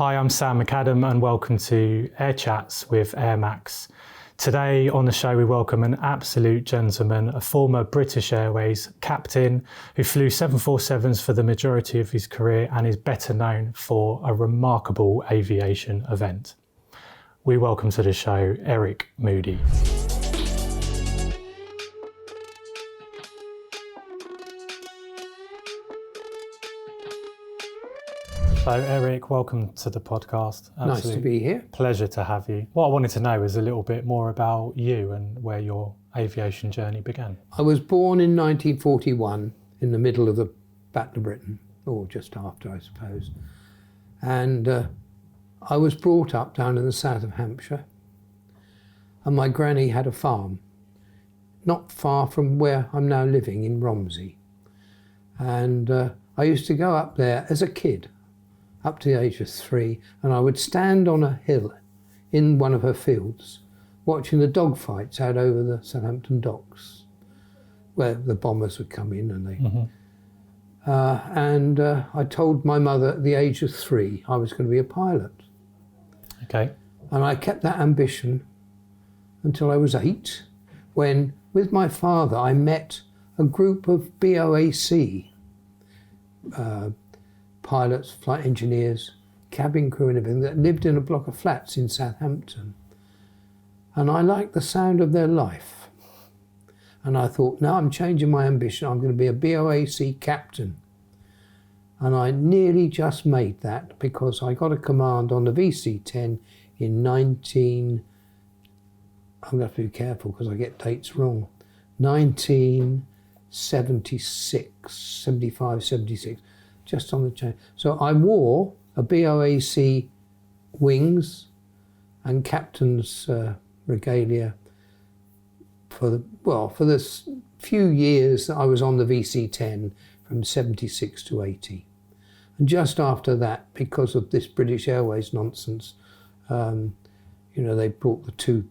Hi, I'm Sam McAdam and welcome to Air Chats with AirMax. Today on the show we welcome an absolute gentleman, a former British Airways captain who flew 747s for the majority of his career and is better known for a remarkable aviation event. We welcome to the show Eric Moody. So Eric, welcome to the podcast. Nice to be here. Pleasure to have you. What I wanted to know is a little bit more about you and where your aviation journey began. I was born in 1941 in the middle of the Battle of Britain, or just after, I suppose. And I was brought up down in the south of Hampshire. And my granny had a farm, not far from where I'm now living in Romsey. And I used to go up there as a kid, up to the age of 3, and I would stand on a hill in one of her fields watching the dogfights out over the Southampton docks where the bombers would come in and I told my mother at the age of 3 I was going to be a pilot. Okay. And I kept that ambition until I was 8, when with my father I met a group of BOAC pilots, flight engineers, cabin crew and everything that lived in a block of flats in Southampton. And I liked the sound of their life. And I thought, now I'm changing my ambition, I'm going to be a BOAC captain. And I nearly just made that because I got a command on the VC-10 in I'm going to have to be careful because I get dates wrong, 1976, 75, 76. Just on the chain. So I wore a BOAC wings and captain's regalia for the few years that I was on the VC-10 from 76 to 80. And just after that, because of this British Airways nonsense, they brought the two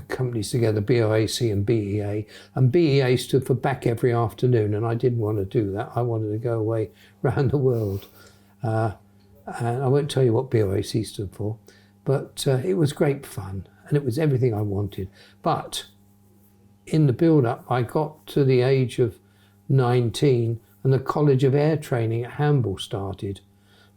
companies together, BOAC and BEA, and BEA stood for back every afternoon, and I didn't want to do that. I wanted to go away around the world. And I won't tell you what BOAC stood for, but it was great fun, and it was everything I wanted. But in the build-up, I got to the age of 19, and the College of Air Training at Hamble started,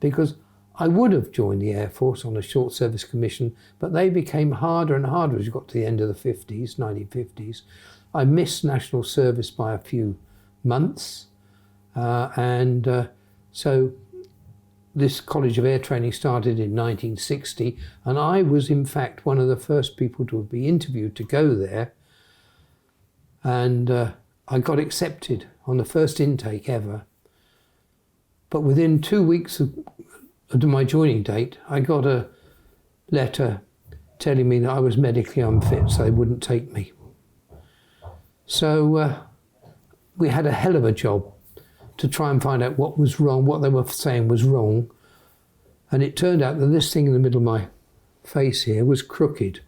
because I would have joined the Air Force on a short service commission, but they became harder and harder as you got to the end of the 50s, 1950s. I missed national service by a few months. So this College of Air Training started in 1960, and I was in fact one of the first people to be interviewed to go there. And I got accepted on the first intake ever. But within 2 weeks of my joining date, I got a letter telling me that I was medically unfit, so they wouldn't take me. So we had a hell of a job to try and find out what was wrong, what they were saying was wrong. And it turned out that this thing in the middle of my face here was crooked.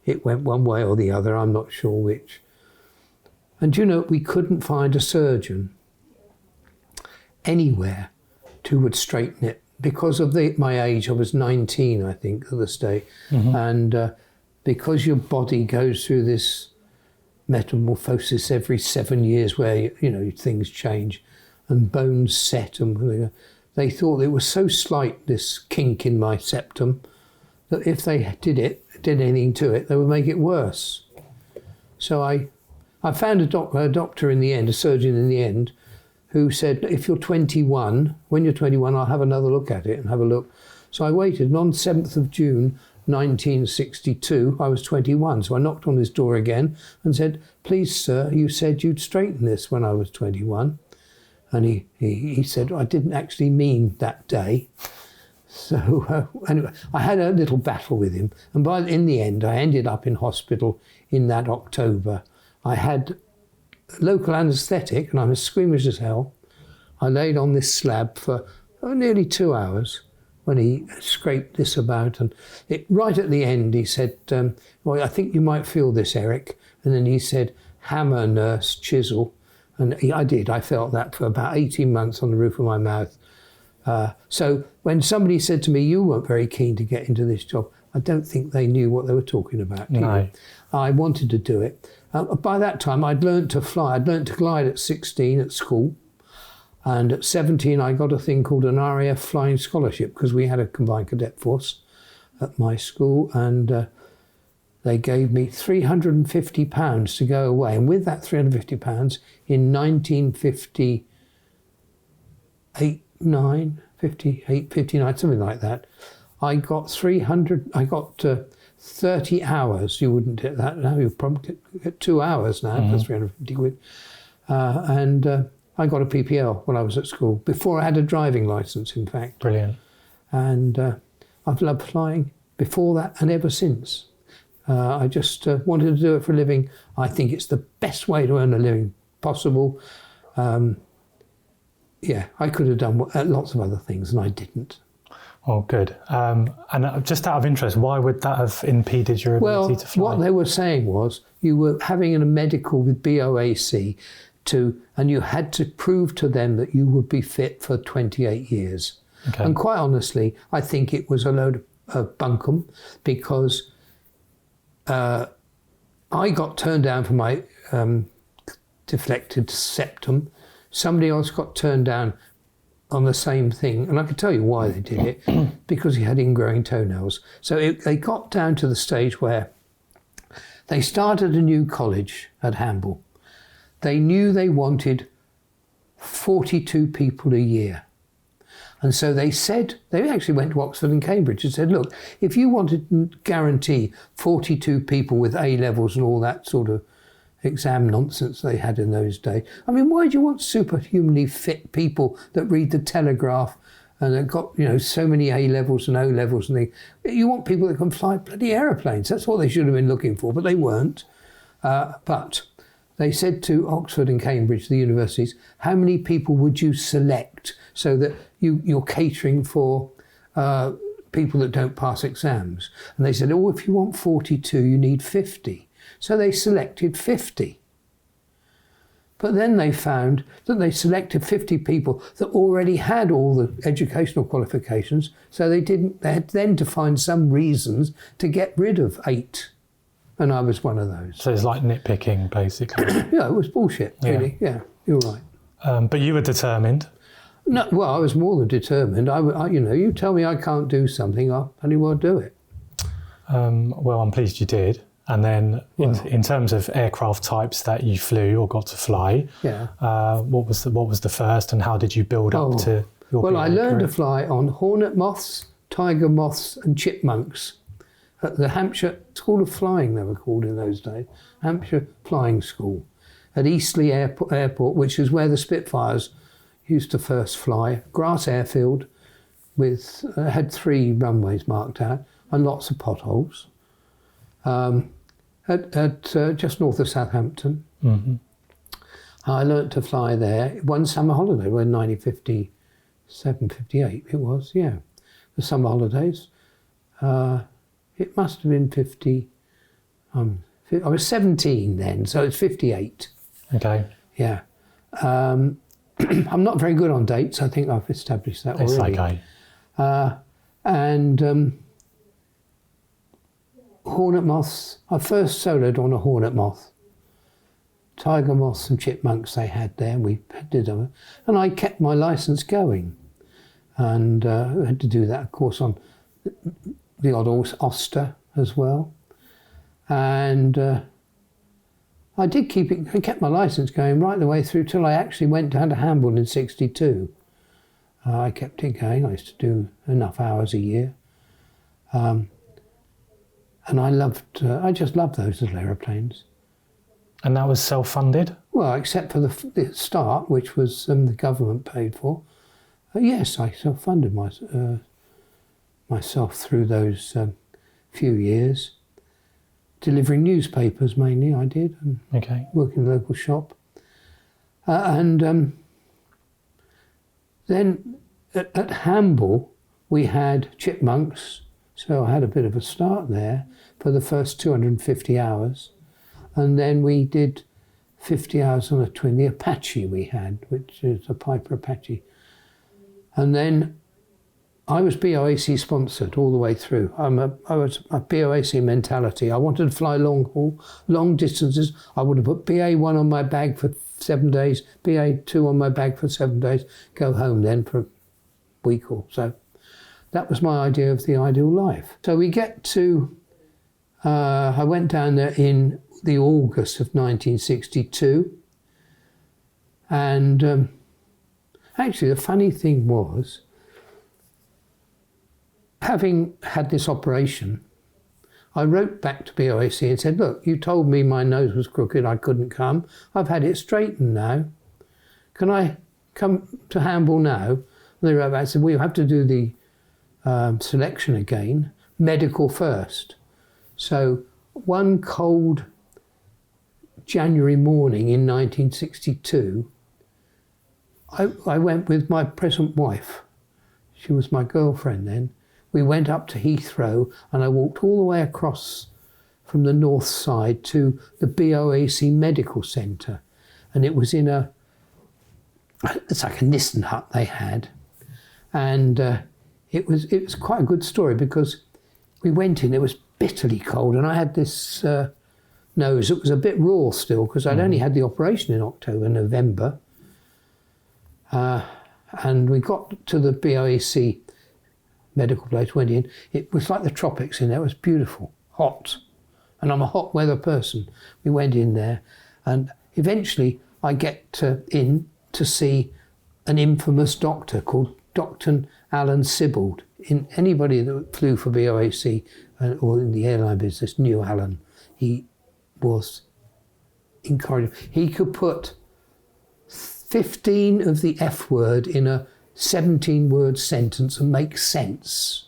It went one way or the other, I'm not sure which. And we couldn't find a surgeon anywhere who would straighten it. Because of my age, I was 19, I think, at this day. Mm-hmm. And because your body goes through this metamorphosis every 7 years where, things change and bones set, and they thought it was so slight, this kink in my septum, that if they did anything to it, they would make it worse. So I found a doctor in the end, a surgeon in the end, who said, if you're 21, when you're 21, I'll have another look at it and have a look. So I waited, and on 7th of June, 1962, I was 21. So I knocked on his door again and said, please, sir, you said you'd straighten this when I was 21. And he said, I didn't actually mean that day. So anyway, I had a little battle with him. And in the end, I ended up in hospital in that October. I had local anaesthetic, and I was squeamish as hell. I laid on this slab for nearly 2 hours when he scraped this about, and right at the end he said, well, I think you might feel this, Eric. And then he said, hammer, nurse, chisel. And I did. I felt that for about 18 months on the roof of my mouth. So when somebody said to me, you weren't very keen to get into this job, I don't think they knew what they were talking about. No. I wanted to do it. By that time, I'd learned to fly. I'd learned to glide at 16 at school. And at 17, I got a thing called an RAF flying scholarship because we had a combined cadet force at my school. And they gave me £350 to go away. And with that £350, in 1958, 59, something like that, I got 30 hours. You wouldn't get that now. You probably get 2 hours now for 350 quid. And I got a PPL when I was at school, before I had a driving licence, in fact. Brilliant. And I've loved flying before that and ever since. I just wanted to do it for a living. I think it's the best way to earn a living possible. Yeah, I could have done lots of other things, and I didn't. Oh, good. And just out of interest, why would that have impeded your ability to fly? What they were saying was you were having a medical with BOAC, and you had to prove to them that you would be fit for 28 years. Okay. And quite honestly, I think it was a load of bunkum, because I got turned down for my deflected septum. Somebody else got turned down on the same thing, and I can tell you why they did it, because he had ingrowing toenails. So they got down to the stage where they started a new college at Hamble. They knew they wanted 42 people a year. And so they actually went to Oxford and Cambridge and said, look, if you wanted to guarantee 42 people with A levels and all that sort of exam nonsense they had in those days, I mean, why do you want superhumanly fit people that read the Telegraph and have got, so many A levels and O levels and things? You want people that can fly bloody aeroplanes. That's what they should have been looking for, but they weren't. But they said to Oxford and Cambridge, the universities, how many people would you select so that you're catering for people that don't pass exams? And they said, if you want 42, you need 50. So they selected 50. But then they found that they selected 50 people that already had all the educational qualifications, so they had then to find some reasons to get rid of 8. And I was one of those. So it's like nitpicking, basically. Yeah, it was bullshit, really. Yeah, you're right. But you were determined. No, well, I was more than determined. You tell me I can't do something, I'll bloody well do it. Well, I'm pleased you did. And then in terms of aircraft types that you flew or got to fly, what was the first, and how did you build up to your Well, I learned career? to fly on hornet moths, tiger moths and chipmunks at the Hampshire School of Flying, they were called in those days, Hampshire Flying School, at Eastleigh Airport, which is where the Spitfires used to first fly. Grass airfield with had 3 runways marked out and lots of potholes. At just north of Southampton. Mm-hmm. I learnt to fly there one summer holiday, when 1957, 58 it was, yeah. The summer holidays. It must have been 50, I was 17 then, so it's 58. Okay. Yeah. I'm not very good on dates, I think I've established that already. It's okay. And hornet moths, I first soloed on a hornet moth. Tiger moths and chipmunks they had there, we did them. And I kept my licence going. And I had to do that, of course, on the odd Oster as well. And I did I kept my licence going right the way through till I actually went down to Hamble in 62. I kept it going, I used to do enough hours a year. And I just loved those little aeroplanes. And that was self-funded? Well, except for the start, which was the government paid for. Yes, I self-funded myself through those few years. Delivering newspapers mainly, I did, and working in the local shop. And then at Hamble, we had chipmunks, so I had a bit of a start there for the first 250 hours. And then we did 50 hours on a twin, the Apache we had, which is a Piper Apache. And then I was BOAC sponsored all the way through. I was a BOAC mentality. I wanted to fly long haul, long distances. I would have put BA1 on my bag for 7 days, BA2 on my bag for 7 days, go home then for a week or so. That was my idea of the ideal life. So we get to, I went down there in the August of 1962. And actually the funny thing was, having had this operation, I wrote back to BOAC and said, look, you told me my nose was crooked, I couldn't come. I've had it straightened now. Can I come to Hamble now? And they wrote back and said, well, you have to do the selection again, medical first. So one cold January morning in 1962, I went with my present wife. She was my girlfriend then. We went up to Heathrow and I walked all the way across from the north side to the BOAC Medical Centre. And it was in it's like a Nissen hut they had. And it was quite a good story because we went in, it was bitterly cold, and I had this nose. It was a bit raw still because I'd only had the operation in October, November. And we got to the BOAC medical place, went in. It was like the tropics in there. It was beautiful, hot. And I'm a hot weather person. We went in there and eventually I get in to see an infamous doctor called Dr. Alan Sibbald. Anybody that flew for BOAC or in the airline business knew Alan. He was incorrigible. He could put 15 of the F word in a 17-word sentence and make sense.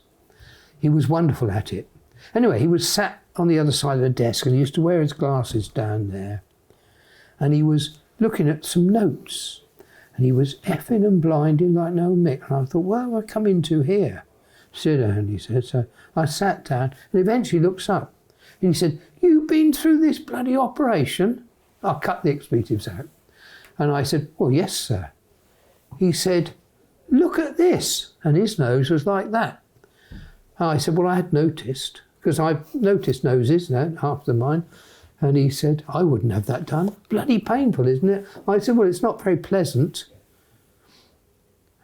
He was wonderful at it. Anyway, he was sat on the other side of the desk and he used to wear his glasses down there. And he was looking at some notes. And he was effing and blinding like no Mick. And I thought, what have I come into here? Sit down, he said. So I sat down and eventually looks up. And he said, you've been through this bloody operation? I'll cut the expletives out. And I said, well, yes, sir. He said, look at this. And his nose was like that. And I said, well, I had noticed, because I've noticed noses, half of mine. And he said, I wouldn't have that done. Bloody painful, isn't it? I said, well, it's not very pleasant.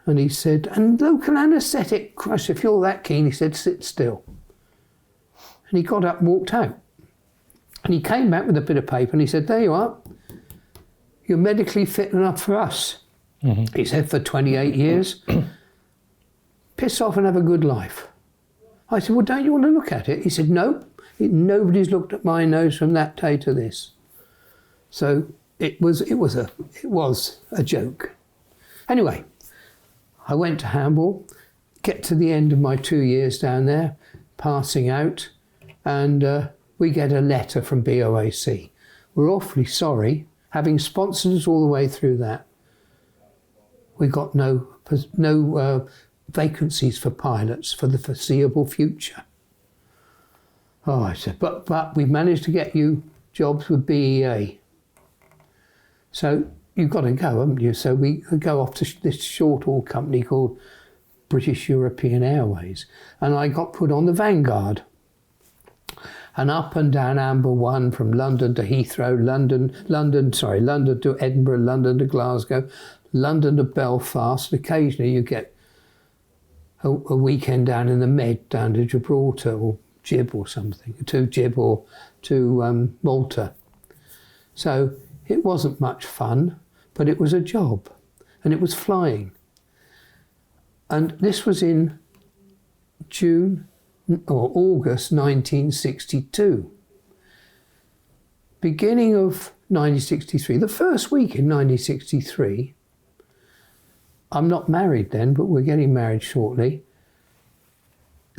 And he said, and local anaesthetic. Christ, if you're that keen, he said, sit still. And he got up and walked out. And he came back with a bit of paper and he said, there you are. You're medically fit enough for us. Mm-hmm. He said, for 28 years. Piss off and have a good life. I said, well, don't you want to look at it? He said, no. Nobody's looked at my nose from that day to this. So it was a joke. Anyway, I went to Hamble, get to the end of my 2 years down there, passing out, and we get a letter from BOAC. We're awfully sorry, having sponsored us all the way through that. We got no vacancies for pilots for the foreseeable future. Oh, I said, but we've managed to get you jobs with BEA. So you've got to go, haven't you? So we go off to this short-haul company called British European Airways. And I got put on the Vanguard. And up and down Amber 1 from London to Heathrow, London to Edinburgh, London to Glasgow, London to Belfast. And occasionally you get a weekend down in the Med, down to Gibraltar or Gib or something, to Gib or to Malta. So it wasn't much fun, but it was a job and it was flying. And this was in June or August 1962. Beginning of 1963, the first week in 1963, I'm not married then, but we're getting married shortly.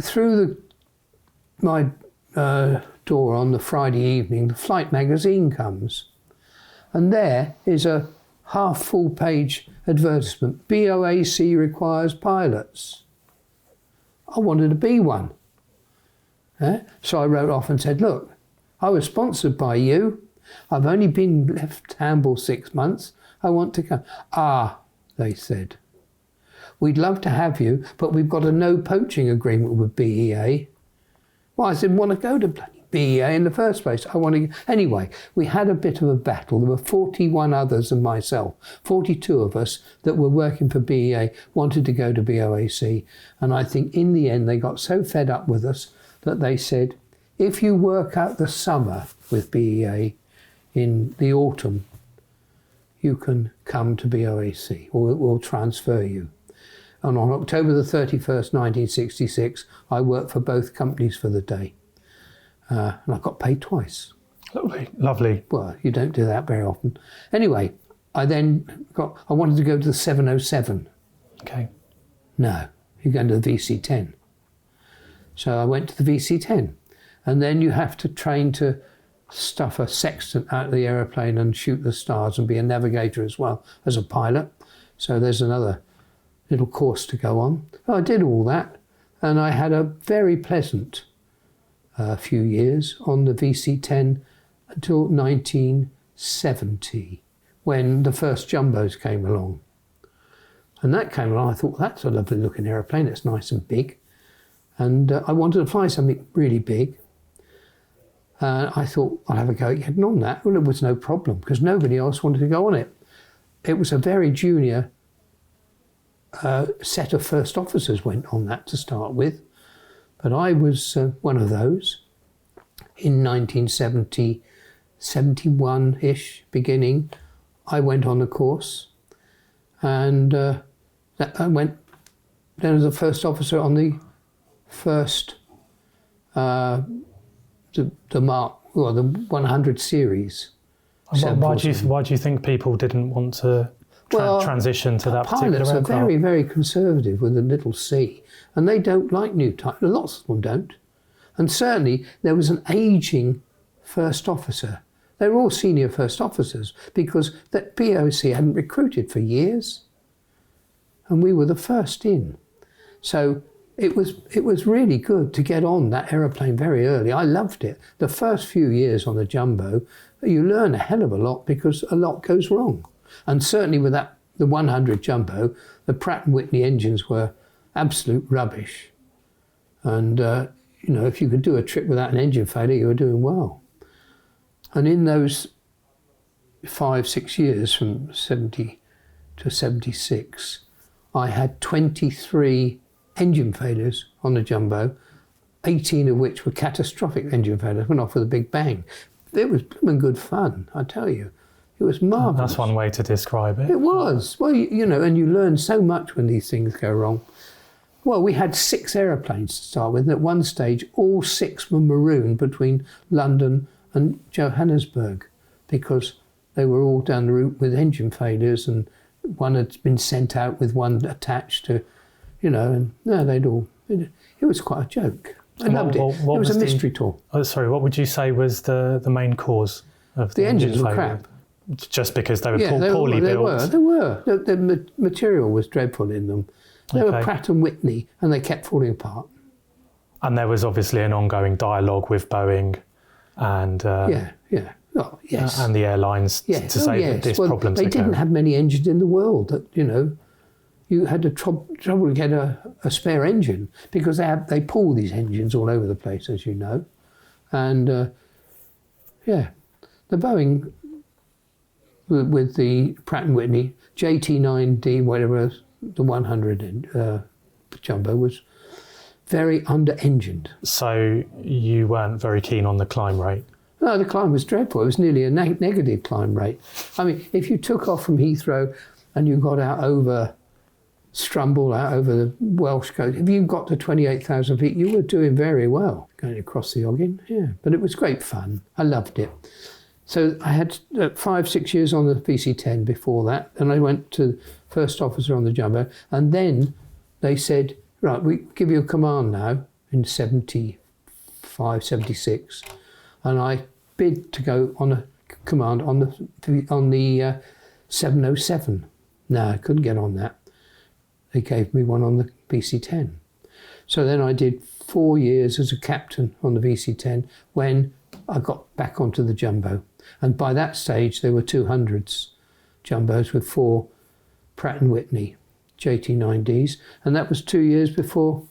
Through my door on the Friday evening, the flight magazine comes. And there is a half full page advertisement. BOAC requires pilots. I wanted to be one. So I wrote off and said, look, I was sponsored by you. I've only been left Hamble 6 months. I want to come. Ah, they said. we'd love to have you, but we've got a no poaching agreement with BEA. Well, I didn't want to go to bloody BEA in the first place. Anyway, we had a bit of a battle. There were 41 others and myself, 42 of us that were working for BEA, wanted to go to BOAC. And I think in the end, they got so fed up with us that they said, if you work out the summer with BEA in the autumn, you can come to BOAC, or we'll transfer you. And on October the 31st, 1966, I worked for both companies for the day. And I got paid twice. Lovely. Well, you don't do that very often. Anyway, I wanted to go to the 707. Okay. No, you're going to the VC-10. So I went to the VC-10. And then you have to train to stuff a sextant out of the aeroplane and shoot the stars and be a navigator as well as a pilot. So there's another little course to go on. I did all that, and I had a very pleasant few years on the VC-10 until 1970, when the first jumbos came along. And that came along, I thought, that's a lovely looking aeroplane, it's nice and big. And I wanted to fly something really big. I thought, I'll have a go at getting on that. Well, it was no problem, because nobody else wanted to go on it. It was a very junior set of first officers went on that to start with. But I was one of those. In 1970, 71-ish beginning, I went on the course. And I went then as a first officer on the first the 100 series. Why do you think people didn't want to transition to that particular aircraft? Pilots are very, very conservative with a little c, and they don't like new type. Lots of them don't. And certainly there was an ageing first officer. They were all senior first officers because that BOC hadn't recruited for years, and we were the first in. So it was really good to get on that aeroplane very early. I loved it. The first few years on the jumbo, you learn a hell of a lot because a lot goes wrong. And certainly with the 100 jumbo, the Pratt & Whitney engines were absolute rubbish. And if you could do a trip without an engine failure, you were doing well. And in those 5-6 years from 70 to 76, I had 23 engine failures on the jumbo, 18 of which were catastrophic engine failures, went off with a big bang. It was good fun, I tell you. It was marvellous. That's one way to describe it. It was. Well, and you learn so much when these things go wrong. Well, we had 6 aeroplanes to start with, and at one stage, all 6 were marooned between London and Johannesburg because they were all down the route with engine failures, and one had been sent out with one attached to, and no, it was quite a joke. I loved it. It was a mystery tour. What would you say was the main cause of the engines were crap? Just because they were poorly built? They were. The material was dreadful in them. They were Pratt & Whitney, and they kept falling apart. And there was obviously an ongoing dialogue with Boeing and and the airlines to say that this problem's they didn't have many engines in the world that you had to trouble to get a spare engine because they pull these engines all over the place, as you know. And the Boeing with the Pratt & Whitney JT9D, whatever, the 100 jumbo was very under-engined. So you weren't very keen on the climb rate? No, the climb was dreadful. It was nearly a negative climb rate. I mean, if you took off from Heathrow and you got out over Strumble, out over the Welsh coast, if you got to 28,000 feet, you were doing very well going across the Oggin. Yeah, but it was great fun. I loved it. So I had 5-6 years on the VC-10 before that, and I went to first officer on the jumbo, and then they said, right, we give you a command now in 75, 76, and I bid to go on a command on the 707. No, I couldn't get on that. They gave me one on the VC-10. So then I did 4 years as a captain on the VC-10 when I got back onto the jumbo. And by that stage, there were 200s jumbos with 4 Pratt & Whitney JT9Ds, and that was 2 years before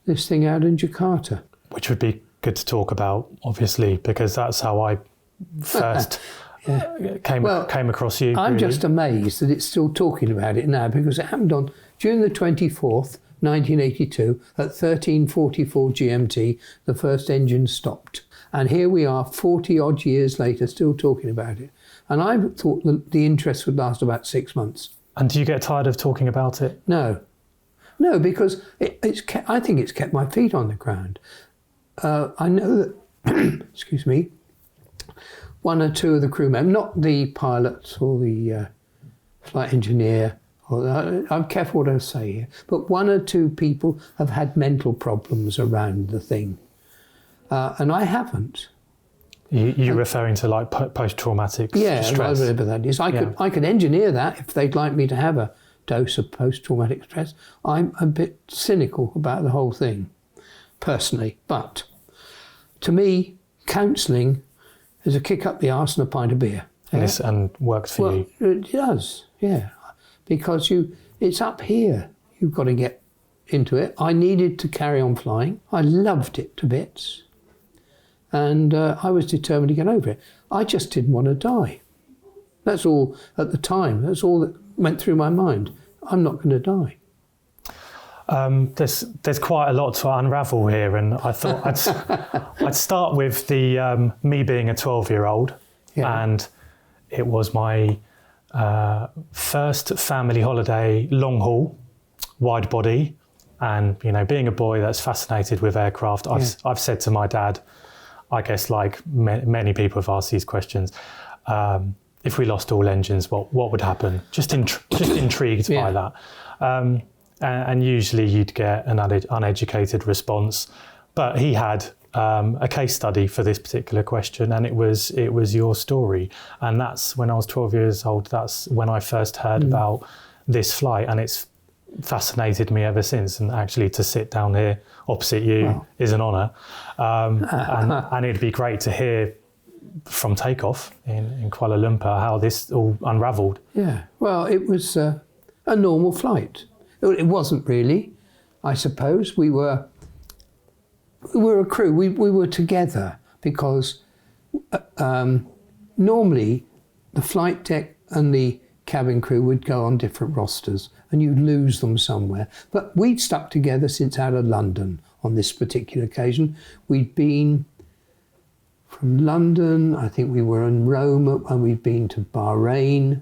this thing out in Jakarta. Which would be good to talk about, obviously, because that's how I first came across you. I'm really. just amazed that it's still talking about it now, because it happened on June the 24th, 1982, at 13:44 GMT, the first engine stopped. And here we are 40 odd years later, still talking about it. And I thought that the interest would last about 6 months. And do you get tired of talking about it? No, because I think it's kept my feet on the ground. I know that, excuse me, one or two of the crew members, not the pilots or the flight engineer, I'm careful what I say here, but one or two people have had mental problems around the thing. And I haven't. You're referring to like post-traumatic stress? Yeah, whatever that is. I could engineer that if they'd like me to have a dose of post-traumatic stress. I'm a bit cynical about the whole thing, personally. But to me, counselling is a kick up the arse and a pint of beer. And works for you? It does, yeah. Because it's up here. You've got to get into it. I needed to carry on flying. I loved it to bits. And I was determined to get over it. I just didn't want to die. That's all at the time. That's all that went through my mind. I'm not going to die. There's quite a lot to unravel here, and I thought I'd start with the me being a 12-year-old, and it was my first family holiday, long haul, wide body, and being a boy that's fascinated with aircraft. I've said to my dad, I guess like many people have asked these questions, if we lost all engines, what would happen? Just intrigued by that. And usually you'd get an uneducated response. But he had a case study for this particular question, and it was your story. And that's when I was 12 years old, that's when I first heard about this flight, and it's fascinated me ever since. And actually to sit down here opposite you is an honour. And it'd be great to hear from takeoff in Kuala Lumpur how this all unravelled. Yeah, well, it was a normal flight. It wasn't really, I suppose. We were a crew. We were together because normally the flight deck and the cabin crew would go on different rosters and you'd lose them somewhere. But we'd stuck together since out of London on this particular occasion. We'd been from London, I think we were in Rome, and we'd been to Bahrain,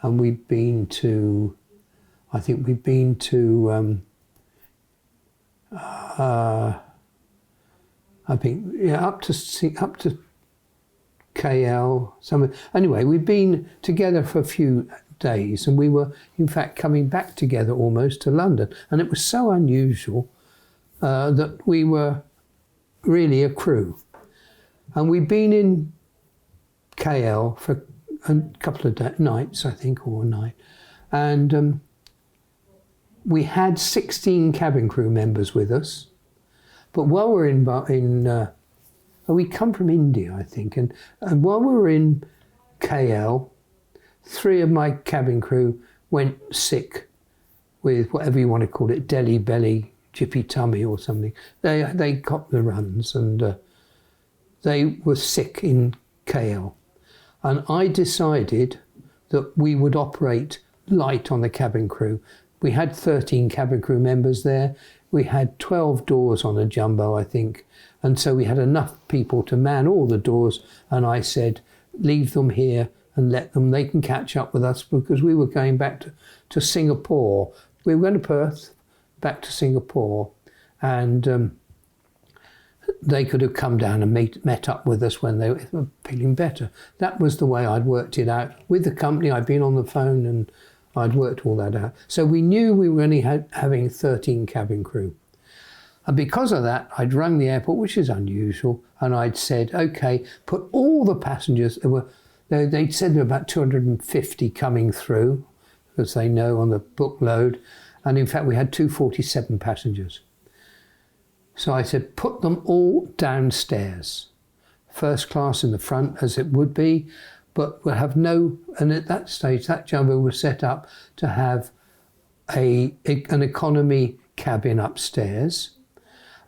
and we'd been to, up to KL. Anyway, we'd been together for a few days, and we were in fact coming back together almost to London, and it was so unusual that we were really a crew. And we'd been in KL for a couple of nights, I think, or a night, and we had 16 cabin crew members with us. But while we're we come from India, I think, and while we were in KL, 3 of my cabin crew went sick with whatever you want to call it, Delhi belly, jippy tummy or something. They got the runs, and they were sick in KL. And I decided that we would operate light on the cabin crew. We had 13 cabin crew members there. We had 12 doors on a jumbo, I think. And so we had enough people to man all the doors. And I said, leave them here and they can catch up with us, because we were going back to Singapore. We were going to Perth, back to Singapore. And they could have come down and met up with us when they were feeling better. That was the way I'd worked it out. With the company, I'd been on the phone and I'd worked all that out. So we knew we were only having 13 cabin crew. And because of that, I'd rung the airport, which is unusual, and I'd said, okay, put all the passengers, they'd said there were about 250 coming through, because they know on the book load, and in fact we had 247 passengers. So I said, put them all downstairs, first class in the front as it would be, but we'll have and at that stage, that jumbo was set up to have an economy cabin upstairs.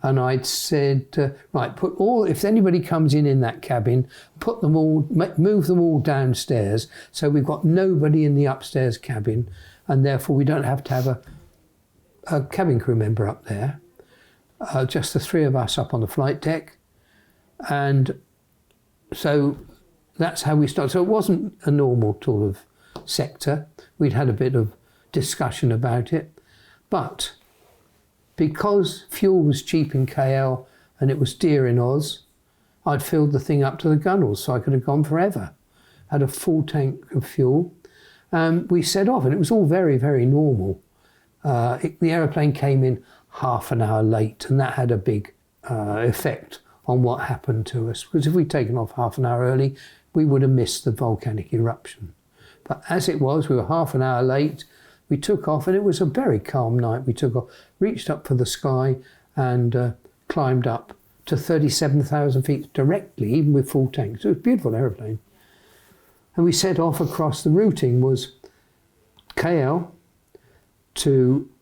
And I'd said, right, if anybody comes in that cabin, move them all downstairs. So we've got nobody in the upstairs cabin, and therefore we don't have to have a cabin crew member up there. Just the three of us up on the flight deck. And so that's how we started. So it wasn't a normal sort of sector. We'd had a bit of discussion about it. But because fuel was cheap in KL and it was dear in Oz, I'd filled the thing up to the gunnels, so I could have gone forever. Had a full tank of fuel. We set off, and it was all very, very normal. The aeroplane came in half an hour late, and that had a big effect on what happened to us. Because if we'd taken off half an hour early, we would have missed the volcanic eruption. But as it was, we were half an hour late. We took off, and it was a very calm night. We took off, reached up for the sky, and climbed up to 37,000 feet directly, even with full tanks. It was a beautiful aeroplane. And we set off across. The routing was KL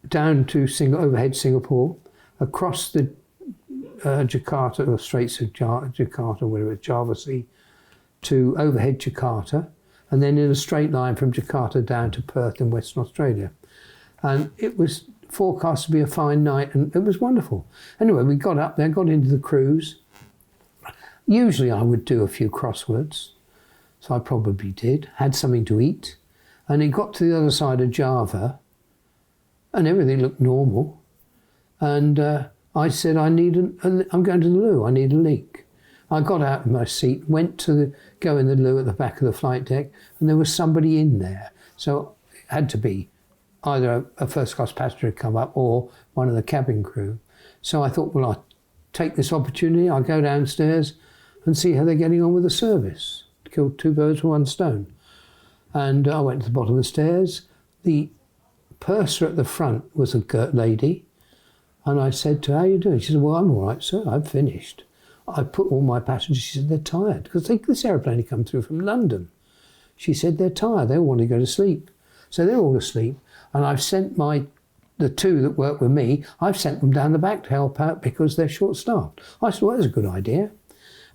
down to overhead Singapore, across the Jakarta, or Straits of Jakarta, whatever it's, Java Sea, to overhead Jakarta, and then in a straight line from Jakarta down to Perth in Western Australia. And it was forecast to be a fine night, and it was wonderful. Anyway, we got up there, got into the cruise. Usually I would do a few crosswords, so I probably did, had something to eat, and it got to the other side of Java, and everything looked normal. And I said, I'm going to the loo, I need a leak. I got out of my seat, went to go in the loo at the back of the flight deck, and there was somebody in there. So it had to be either a first-class passenger had come up or one of the cabin crew. So I thought, well, I'll take this opportunity, I'll go downstairs and see how they're getting on with the service. Killed two birds with one stone. And I went to the bottom of the stairs. The purser at the front was a lady, and I said to her, how are you doing? She said, well, I'm all right, sir, I've finished. I put all my passengers, she said, they're tired, because this aeroplane had come through from London. She said, they're tired, they all want to go to sleep. So they're all asleep, and I've sent the two that work with me, I've sent them down the back to help out because they're short-staffed. I said, well, that's a good idea.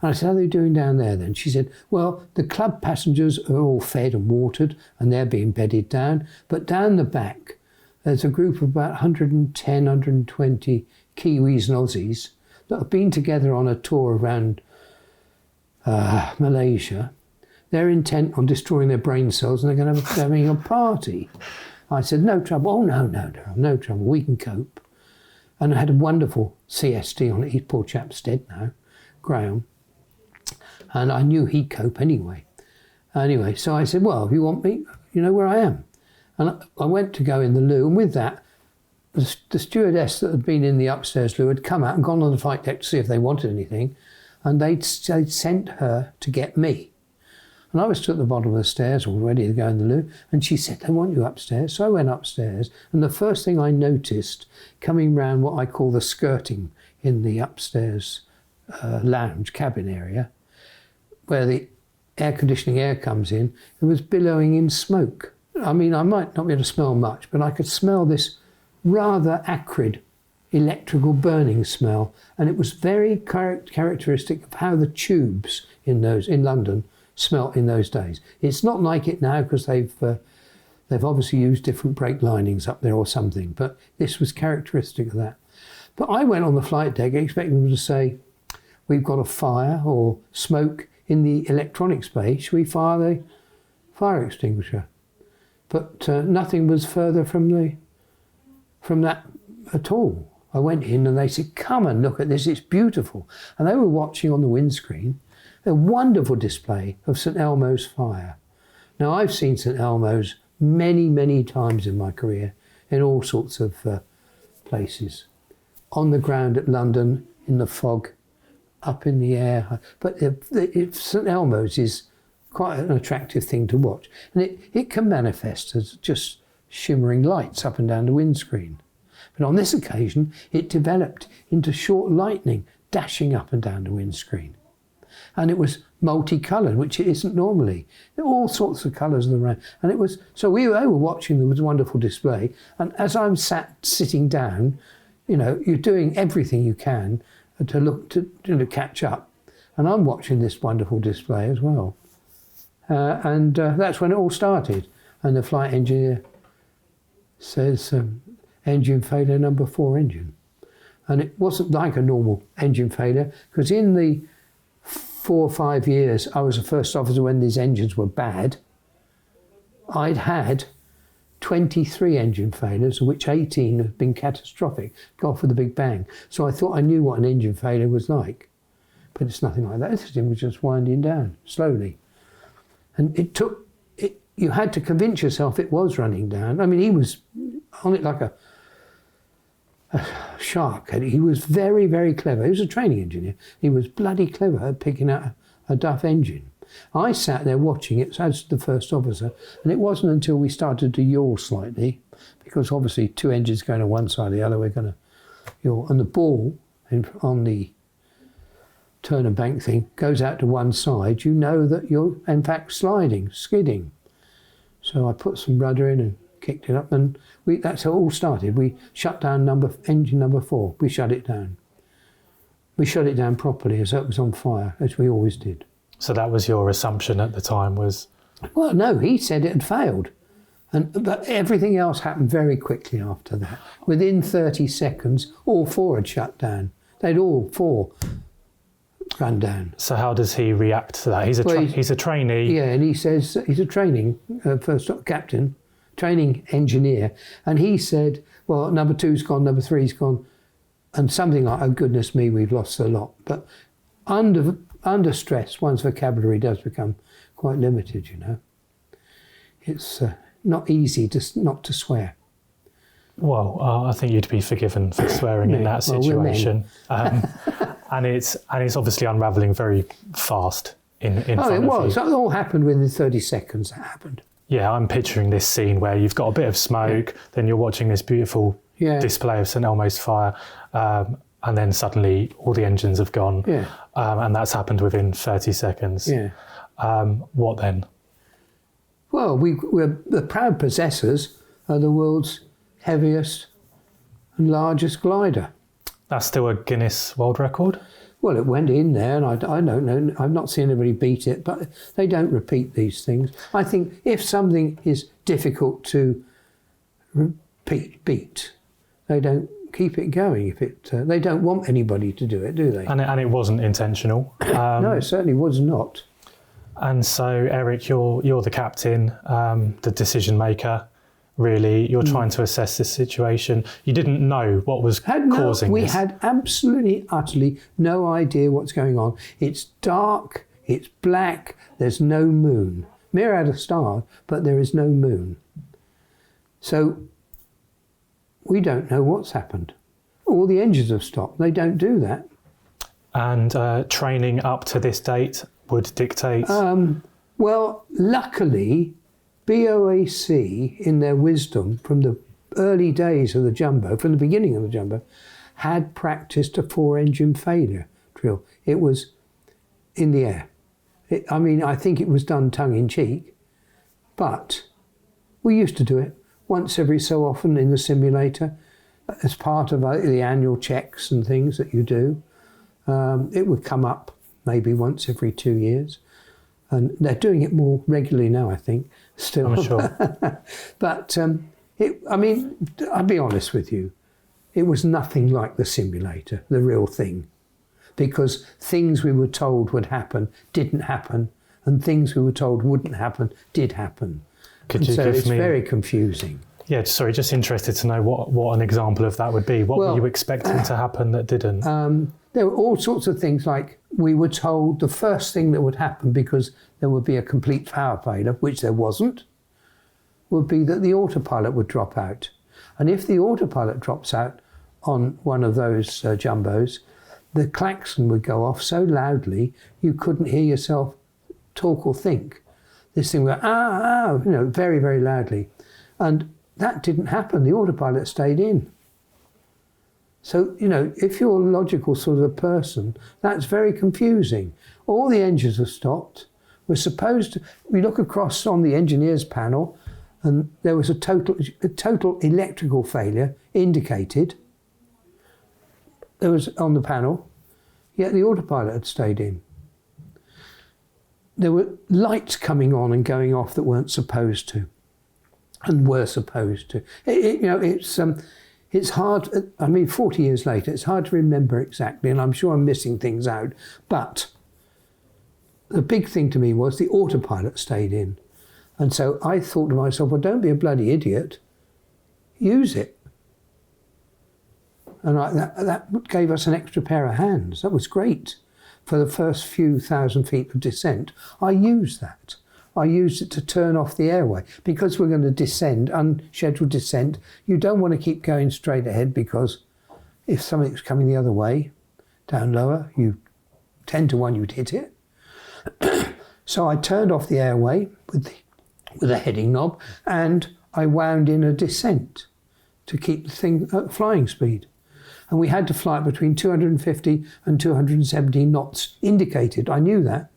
And I said, how are they doing down there then? She said, well, the club passengers are all fed and watered, and they're being bedded down, but down the back, there's a group of about 110, 120 Kiwis and Aussies that have been together on a tour around Malaysia. They're intent on destroying their brain cells, and they're going to be having a party. I said, no trouble. Oh, no trouble. We can cope. And I had a wonderful CSD on it. His poor chap's dead now, Graham. And I knew he'd cope anyway. Anyway, so I said, well, if you want me, you know where I am. And I went to go in the loo, and with that, the stewardess that had been in the upstairs loo had come out and gone on the flight deck to see if they wanted anything, and they'd sent her to get me. And I was stood at the bottom of the stairs, all ready to go in the loo, and she said, they want you upstairs. So I went upstairs, and the first thing I noticed, coming round what I call the skirting in the upstairs lounge cabin area, where the air conditioning air comes in, it was billowing in smoke. I mean, I might not be able to smell much, but I could smell this rather acrid electrical burning smell, and it was very characteristic of how the tubes in London smelt in those days. It's not like it now, because they've obviously used different brake linings up there or something, but this was characteristic of that. But I went on the flight deck expecting them to say, we've got a fire or smoke in the electronics bay, should we fire the fire extinguisher? But nothing was further from that at all. I went in and they said, come and look at this, it's beautiful. And they were watching on the windscreen a wonderful display of St Elmo's fire. Now, I've seen St Elmo's many, many times in my career in all sorts of places. On the ground at London, in the fog, up in the air. But St Elmo's is quite an attractive thing to watch. And it can manifest as just shimmering lights up and down the windscreen. But on this occasion, it developed into short lightning dashing up and down the windscreen. and it was multicoloured, which it isn't normally. There were all sorts of colours around, and it was so they were watching the wonderful display, and as I'm sitting down, you're doing everything you can to look to catch up, and I'm watching this wonderful display as well, and that's when it all started, and the flight engineer says engine failure number 4 engine. And it wasn't like a normal engine failure, because in the 4 or 5 years I was a first officer when these engines were bad, I'd had 23 engine failures, of which 18 had been catastrophic, gone for the big bang. So I thought I knew what an engine failure was like. But it's nothing like that. This thing was just winding down slowly. And you had to convince yourself it was running down. I mean, he was on it like a shark. He was very, very clever. He was a training engineer. He was bloody clever at picking out a Duff engine. I sat there watching it as the first officer, and it wasn't until we started to yaw slightly, because obviously 2 engines going to one side or the other, we're going to yaw, and the ball on the turn and bank thing goes out to one side, you know that you're in fact sliding, skidding. So I put some rudder in and kicked it up, and that's how it all started. We shut down engine number 4. We shut it down. We shut it down properly, as though it was on fire, as we always did. So that was your assumption at the time, was? Well, no, he said it had failed. But everything else happened very quickly after that. Within 30 seconds, all 4 had shut down. They'd all 4 run down. So how does he react to that? He's a trainee. Yeah, and he says he's a training first captain, training engineer, and he said, well, number 2's gone, number 3's gone, and something like, oh goodness me, we've lost a lot. But under stress, one's vocabulary does become quite limited, It's not easy not to swear. Well, I think you'd be forgiven for swearing in that situation. And it's obviously unravelling very fast in front of you. Oh, it was. It all happened within 30 seconds, that happened. Yeah, I'm picturing this scene where you've got a bit of smoke, then you're watching this beautiful display of St Elmo's fire, and then suddenly all the engines have gone, and that's happened within 30 seconds. Yeah. What then? Well, we're the proud possessors of the world's heaviest and largest glider. That's still a Guinness World Record? Well, it went in there, and I don't know, I've not seen anybody beat it, but they don't repeat these things. I think if something is difficult to beat, they don't keep it going. They don't want anybody to do it, do they? And it wasn't intentional. No, it certainly was not. And so, Eric, you're the captain, the decision maker. Really, you're trying to assess this situation. You didn't know what was causing this. We had absolutely, utterly no idea what's going on. It's dark, it's black, there's no moon. Myriad of stars, but there is no moon. So we don't know what's happened. All the engines have stopped. They don't do that. And training up to this date would dictate? Well, luckily, BOAC, in their wisdom, from the early days of the Jumbo, from the beginning of the Jumbo, had practiced a 4-engine failure drill. It was in the air. I think it was done tongue-in-cheek, but we used to do it once every so often in the simulator as part of the annual checks and things that you do. It would come up maybe once every 2 years. And they're doing it more regularly now, I think, still. I'm sure. But, I'll be honest with you, it was nothing like the simulator, the real thing. Because things we were told would happen didn't happen, and things we were told wouldn't happen did happen. It's very confusing. Yeah, sorry, just interested to know what an example of that would be. What were you expecting to happen that didn't? There were all sorts of things, like we were told the first thing that would happen, because there would be a complete power failure, which there wasn't, would be that the autopilot would drop out. And if the autopilot drops out on one of those jumbos, the klaxon would go off so loudly you couldn't hear yourself talk or think. This thing would go, very, very loudly. And that didn't happen. The autopilot stayed in. So, if you're a logical sort of a person, that's very confusing. All the engines were stopped. We look across on the engineer's panel, and there was a total electrical failure indicated. There was on the panel, yet the autopilot had stayed in. There were lights coming on and going off that weren't supposed to, and were supposed to. It's hard. 40 years later, it's hard to remember exactly, and I'm sure I'm missing things out. But the big thing to me was the autopilot stayed in. And so I thought to myself, well, don't be a bloody idiot. Use it. And that gave us an extra pair of hands. That was great. For the first few thousand feet of descent, I used that. I used it to turn off the airway. Because we're going to descend, unscheduled descent, you don't want to keep going straight ahead, because if something's coming the other way, down lower, 10 to 1 you'd hit it. So I turned off the airway with a heading knob, and I wound in a descent to keep the thing at flying speed. And we had to fly between 250 and 270 knots indicated. I knew that.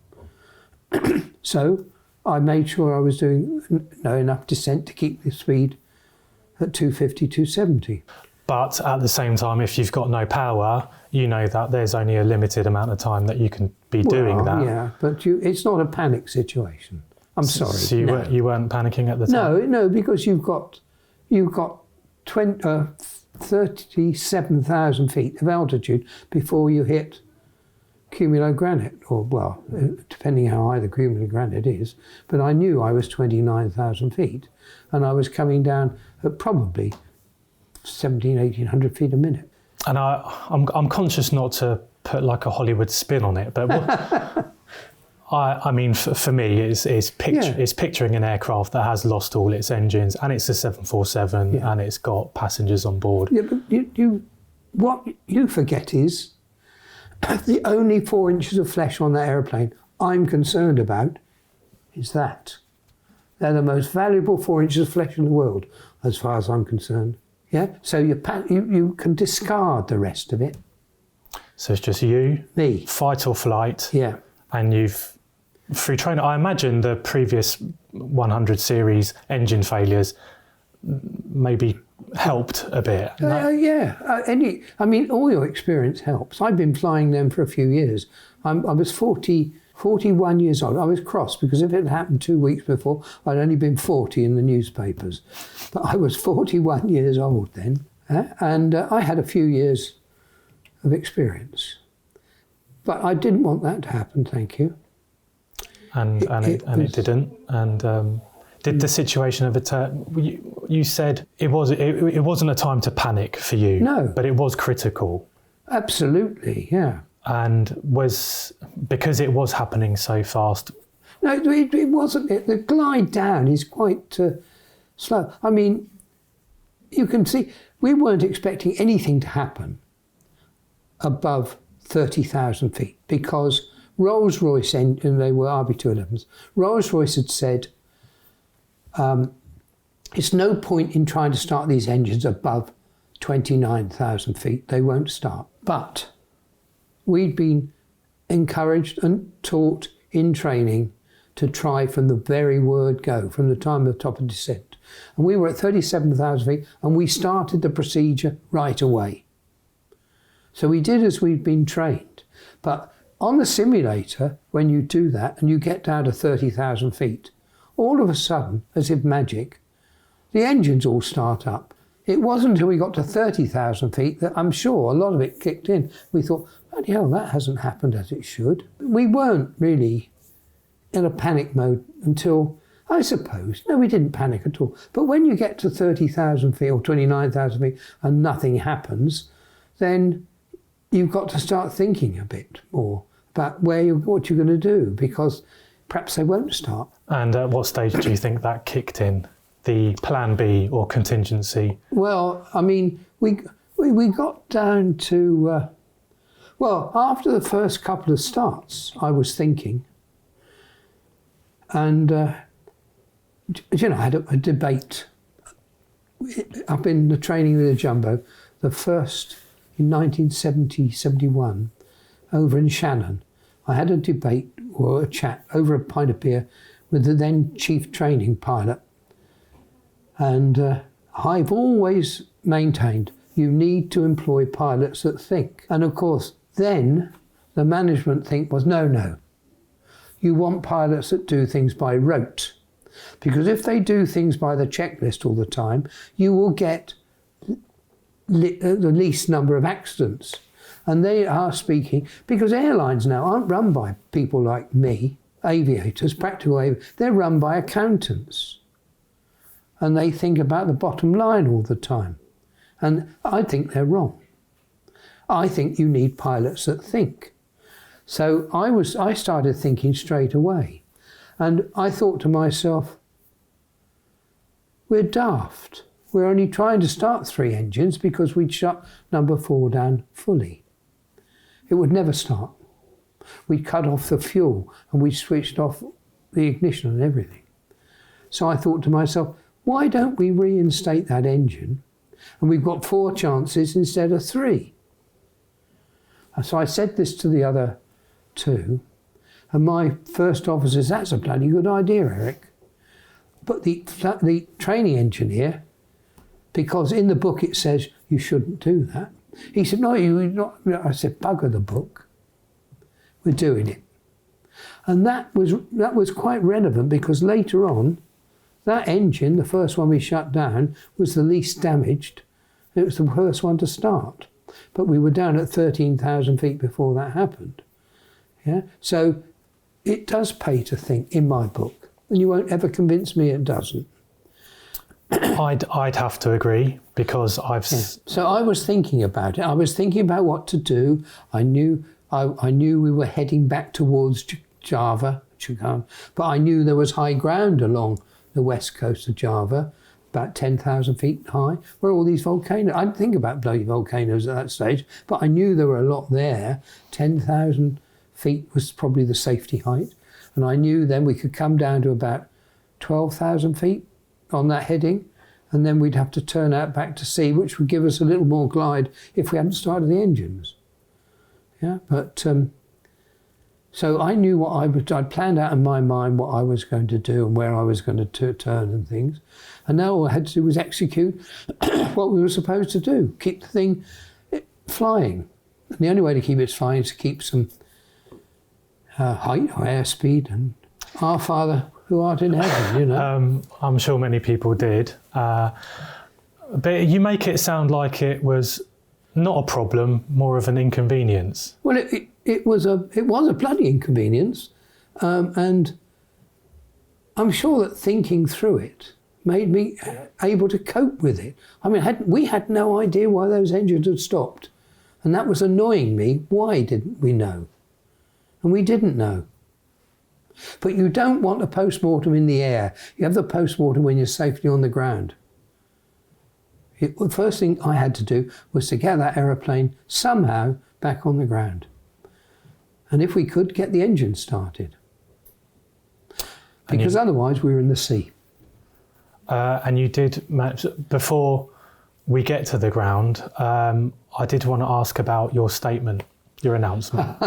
So I made sure I was doing enough descent to keep the speed at 250, 270. But at the same time, if you've got no power, you know that there's only a limited amount of time that you can be doing that. Yeah, but it's not a panic situation. I'm sorry. So you weren't panicking at the time? No, because you've got 37,000 feet of altitude before you hit cumulogranite, or depending how high the cumulogranite is. But I knew I was 29,000 feet, and I was coming down at probably 1,800 feet a minute. And I'm conscious not to put like a Hollywood spin on it, but for me, it's picturing an aircraft that has lost all its engines, and it's a 747, and it's got passengers on board. Yeah, but what you forget is the only 4 inches of flesh on that aeroplane I'm concerned about is that. They're the most valuable 4 inches of flesh in the world, as far as I'm concerned. Yeah, so you can discard the rest of it. So it's just you, me, fight or flight. Yeah, and you've through training. I imagine the previous 100 series engine failures maybe helped a bit. All your experience helps. I've been flying them for a few years. I was 41 years old. I was cross because if it had happened 2 weeks before, I'd only been 40 in the newspapers. But I was 41 years old then, and I had a few years of experience. But I didn't want that to happen, thank you. And it didn't. And did the situation ever turn? You said it wasn't a time to panic for you. No. But it was critical. Absolutely, yeah. And because it was happening so fast. No, it wasn't. The glide down is quite slow. I mean, you can see we weren't expecting anything to happen above 30,000 feet because Rolls-Royce, and they were RB211s, Rolls-Royce had said, it's no point in trying to start these engines above 29,000 feet. They won't start. But we'd been encouraged and taught in training to try from the very word go, from the time of the top of descent. And we were at 37,000 feet and we started the procedure right away. So we did as we'd been trained. But on the simulator, when you do that and you get down to 30,000 feet, all of a sudden, as if magic, the engines all start up. It wasn't until we got to 30,000 feet that I'm sure a lot of it kicked in. We thought, bloody hell, that hasn't happened as it should. We weren't really in a panic mode until, I suppose, no, we didn't panic at all. But when you get to 30,000 feet or 29,000 feet and nothing happens, then you've got to start thinking a bit more about what you're going to do, because perhaps they won't start. And at what stage do you think that kicked in? The plan B or contingency? Well, I mean, we got down to, after the first couple of starts, I was thinking, and, I had a debate up in the training with the Jumbo. The first in 1970-71 over in Shannon. I had a debate or a chat over a pint of beer with the then chief training pilot. And I've always maintained you need to employ pilots that think. And of course, then the management think was, no. You want pilots that do things by rote. Because if they do things by the checklist all the time, you will get the least number of accidents. And they are speaking, because airlines now aren't run by people like me, aviators, practical aviators, they're run by accountants. And they think about the bottom line all the time. And I think they're wrong. I think you need pilots that think. So I started thinking straight away. And I thought to myself, we're daft. We're only trying to start 3 engines because we'd shut number 4 down fully. It would never start. We'd cut off the fuel and we switched off the ignition and everything. So I thought to myself, why don't we reinstate that engine? And we've got 4 chances instead of 3. And so I said this to the other 2. And my first officer says, that's a bloody good idea, Eric. But the training engineer, because in the book it says you shouldn't do that, he said, no, you're not. I said, bugger the book. We're doing it. And that was quite relevant because later on, that engine, the first one we shut down, was the least damaged. It was the first one to start. But we were down at 13,000 feet before that happened. Yeah. So it does pay to think in my book. And you won't ever convince me it doesn't. I'd have to agree because I've... Yeah. So I was thinking about it. I was thinking about what to do. I knew we were heading back towards Java, but I knew there was high ground along the west coast of Java, about 10,000 feet high, where all these volcanoes... I didn't think about bloody volcanoes at that stage, but I knew there were a lot there. 10,000 feet was probably the safety height. And I knew then we could come down to about 12,000 feet on that heading, and then we'd have to turn out back to sea, which would give us a little more glide if we hadn't started the engines. Yeah, but so I knew what I'd planned out in my mind what I was going to do and where I was going to turn and things. And now all I had to do was execute what we were supposed to do, keep the thing flying. And the only way to keep it flying is to keep some height or airspeed, and Our Father who art in heaven, you know. I'm sure many people did. But you make it sound like it was not a problem, more of an inconvenience. Well, it was a bloody inconvenience, and I'm sure that thinking through it made me able to cope with it. I mean, we had no idea why those engines had stopped, and that was annoying me. Why didn't we know? And we didn't know. But you don't want a post-mortem in the air. You have the post-mortem when you're safely on the ground. The first thing I had to do was to get that aeroplane somehow back on the ground. And if we could, get the engine started. Because otherwise we were in the sea. And you did, before we get to the ground, I did want to ask about your statement, your announcement.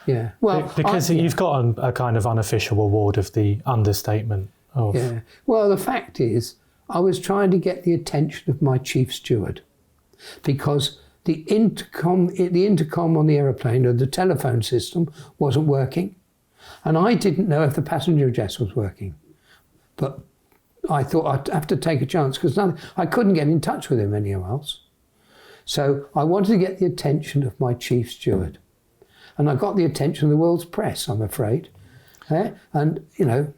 Yeah. Well, because you've got a kind of unofficial award of the understatement. Yeah. Well, the fact is, I was trying to get the attention of my chief steward, because the intercom on the aeroplane, or the telephone system, wasn't working, and I didn't know if the passenger address was working. But I thought I'd have to take a chance because I couldn't get in touch with him anywhere else. So I wanted to get the attention of my chief steward. And I got the attention of the world's press, I'm afraid. And, you know,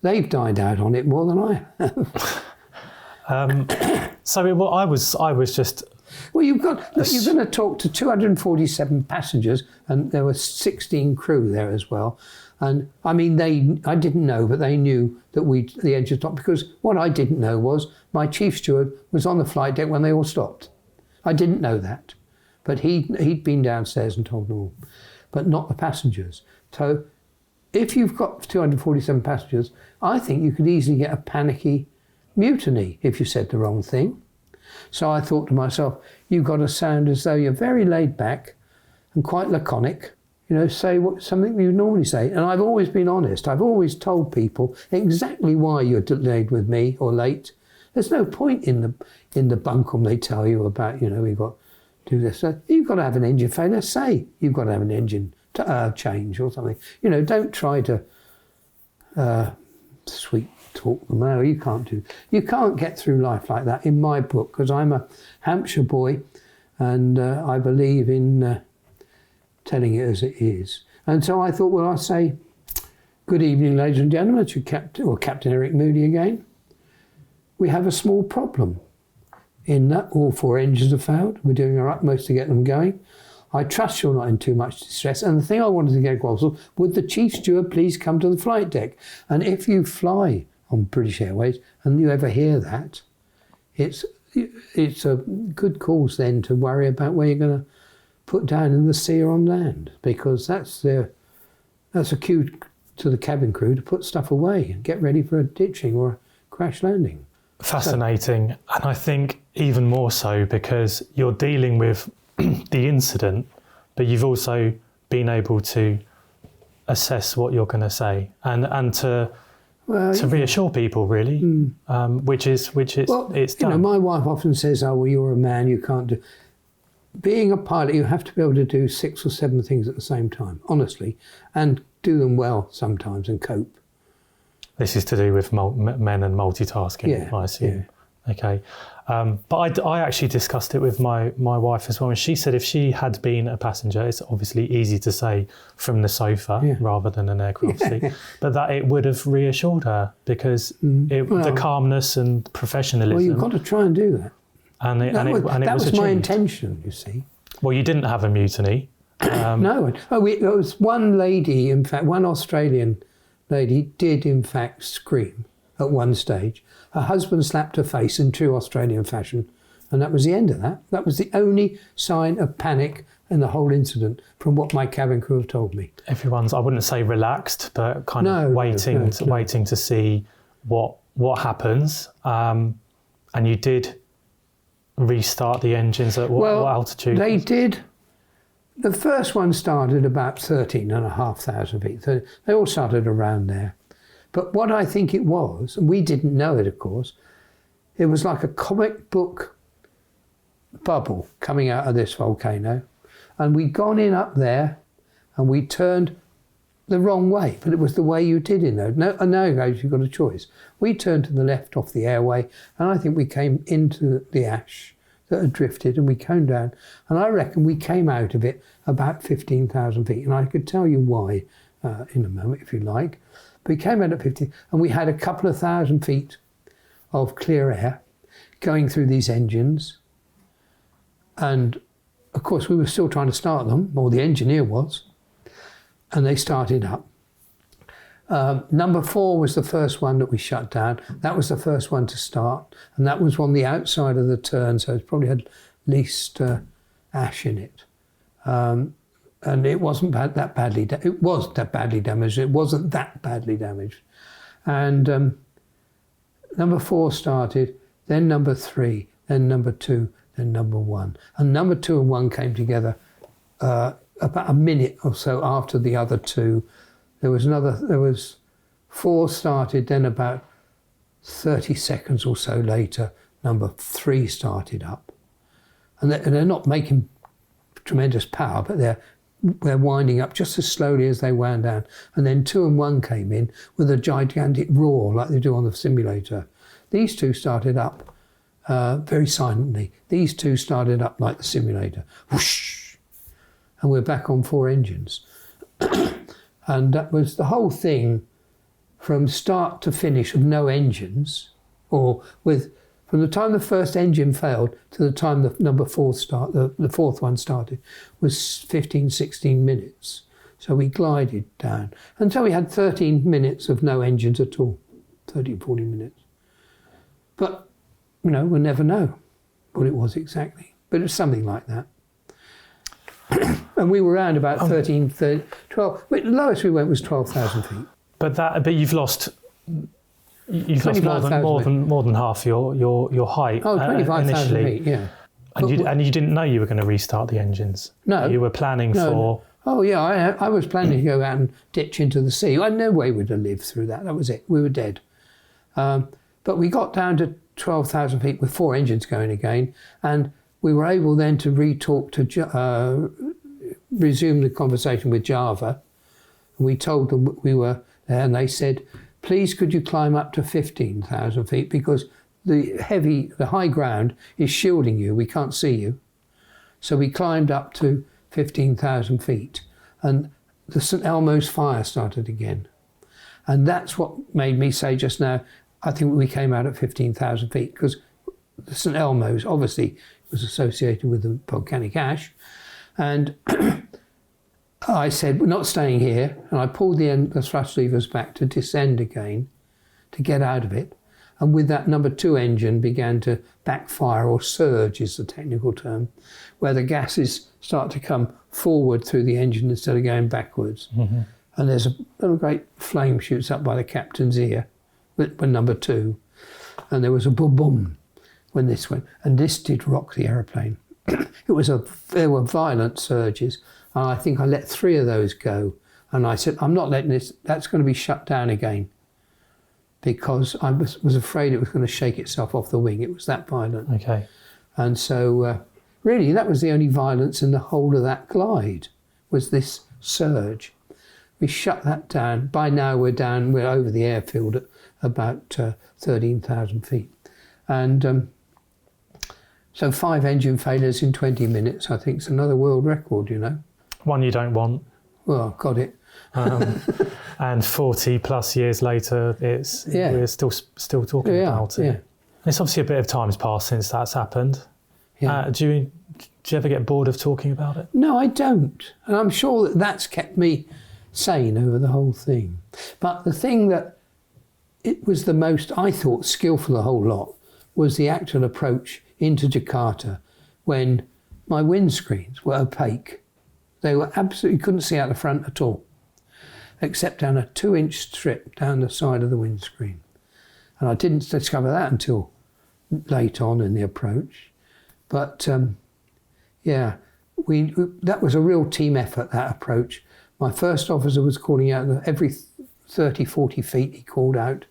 they've dined out on it more than I have. I was just... Well, you're going to talk to 247 passengers, and there were 16 crew there as well. And I mean, I didn't know, but they knew that the engine stopped, because what I didn't know was my chief steward was on the flight deck when they all stopped. I didn't know that, but he'd been downstairs and told them all, but not the passengers. So if you've got 247 passengers, I think you could easily get a panicky mutiny if you said the wrong thing. So I thought to myself, you've got to sound as though you're very laid back and quite laconic. Say something you normally say. And I've always been honest. I've always told people exactly why you're delayed with me or late. There's no point in the bunkum they tell you about, we've got to do this. You've got to have an engine failure. Say you've got to have an engine change or something. Don't try to sweet talk them. No, you can't do. You can't get through life like that in my book, because I'm a Hampshire boy, and I believe in telling it as it is. And so I thought, well, I'll say, good evening, ladies and gentlemen, to Captain Eric Moody again. We have a small problem in that all 4 engines have failed. We're doing our utmost to get them going. I trust you're not in too much distress. And the thing I wanted to get across was, would the chief steward please come to the flight deck? And if you fly on British Airways and you ever hear that, it's a good cause then to worry about where you're going to put down in the sea or on land, because that's a cue to the cabin crew to put stuff away and get ready for a ditching or a crash landing. Fascinating. And I think even more so because you're dealing with the incident, but you've also been able to assess what you're going to say and to reassure people, really, which is it's done. My wife often says, "Oh, well, you're a man, you can't do." Being a pilot, you have to be able to do 6 or 7 things at the same time, honestly, and do them well sometimes and cope. This is to do with men and multitasking, I assume. Yeah. Okay. But I actually discussed it with my wife as well, and she said if she had been a passenger, it's obviously easy to say from the sofa rather than an aircraft seat, but that it would have reassured her, because the calmness and professionalism. Well, you've got to try and do that. That was my intention, you see. Well, you didn't have a mutiny. No. There was one lady, in fact, one Australian lady did in fact scream at one stage. Her husband slapped her face in true Australian fashion, and that was the end of that. That was the only sign of panic in the whole incident, from what my cabin crew have told me. Everyone's, I wouldn't say relaxed, but kind of waiting to see what happens. And you did restart the engines at what altitude? They did. The first one started about 13,500 feet. So they all started around there. But what I think it was, and we didn't know it, of course, it was like a comic book bubble coming out of this volcano. And we'd gone in up there and we turned the wrong way, but it was the way you did in those. No, guys, you've got a choice. We turned to the left off the airway, and I think we came into the ash that had drifted, and we came down, and I reckon we came out of it about 15,000 feet, and I could tell you why in a moment if you like. But we came out at 15, and we had a couple of thousand feet of clear air going through these engines, and of course we were still trying to start them, or the engineer was, and they started up. Number 4 was the first one that we shut down. That was the first one to start, and that was on the outside of the turn, so it probably had least ash in it. And it wasn't that badly. It was that badly damaged. It wasn't that badly damaged. And number 4 started, then number 3, then number 2, then number 1, and number 2 and 1 came together about a minute or so after the other 2. There was 4 started, then about 30 seconds or so later, number 3 started up. And they're not making tremendous power, but they're winding up just as slowly as they wound down. And then 2 and 1 came in with a gigantic roar like they do on the simulator. These 2 started up very silently. These 2 started up like the simulator. Whoosh! And we're back on 4 engines. And that was the whole thing from start to finish of no engines, or from the time the first engine failed to the time the number 4 the 4th one started, was 15, 16 minutes. So we glided down until we had 13 minutes of no engines at all, 30, 40 minutes. But, we'll never know what it was exactly, but it was something like that. And we were around about 13, 12. The lowest we went was 12,000 feet. But you've lost more than half your height. Oh, 25,000 initially. feet, yeah. And you didn't know you were going to restart the engines? No. You were planning for... Oh, yeah, I was planning to go out and ditch into the sea. I had no way we'd have lived through that. That was it. We were dead. But we got down to 12,000 feet with 4 engines going again, and we were able then to resume the conversation with Java. And we told them we were there, and they said, please could you climb up to 15,000 feet, because the high ground is shielding you. We can't see you. So we climbed up to 15,000 feet, and the St Elmo's fire started again. And that's what made me say just now, I think we came out at 15,000 feet, because the St Elmo's obviously was associated with the volcanic ash. And I said, we're not staying here. And I pulled the thrust levers back to descend again, to get out of it. And with that, number 2 engine began to backfire, or surge is the technical term, where the gases start to come forward through the engine instead of going backwards. Mm-hmm. And there's a little great flame shoots up by the captain's ear when number 2. And there was a boom boom when this went. And this did rock the aeroplane. There were violent surges. And I think I let 3 of those go. And I said, I'm not letting this, that's going to be shut down again. Because I was afraid it was going to shake itself off the wing. It was that violent. Okay. And so really that was the only violence in the whole of that glide, was this surge. We shut that down. By now we're over the airfield at about 13,000 feet. And so 5 engine failures in 20 minutes, I think, is another world record, you know. One you don't want. Well, got it. And 40 plus years later, we're still talking about it. Yeah. It's obviously a bit of time's passed since that's happened. Yeah. Do you ever get bored of talking about it? No, I don't. And I'm sure that's kept me sane over the whole thing. But the thing that it was the most, I thought, skillful the whole lot was the actual approach into Jakarta, when my windscreens were opaque. They were absolutely, couldn't see out the front at all, except down a 2-inch strip down the side of the windscreen. And I didn't discover that until late on in the approach. But that was a real team effort, that approach. My first officer was calling out every 30, 40 feet, he called out.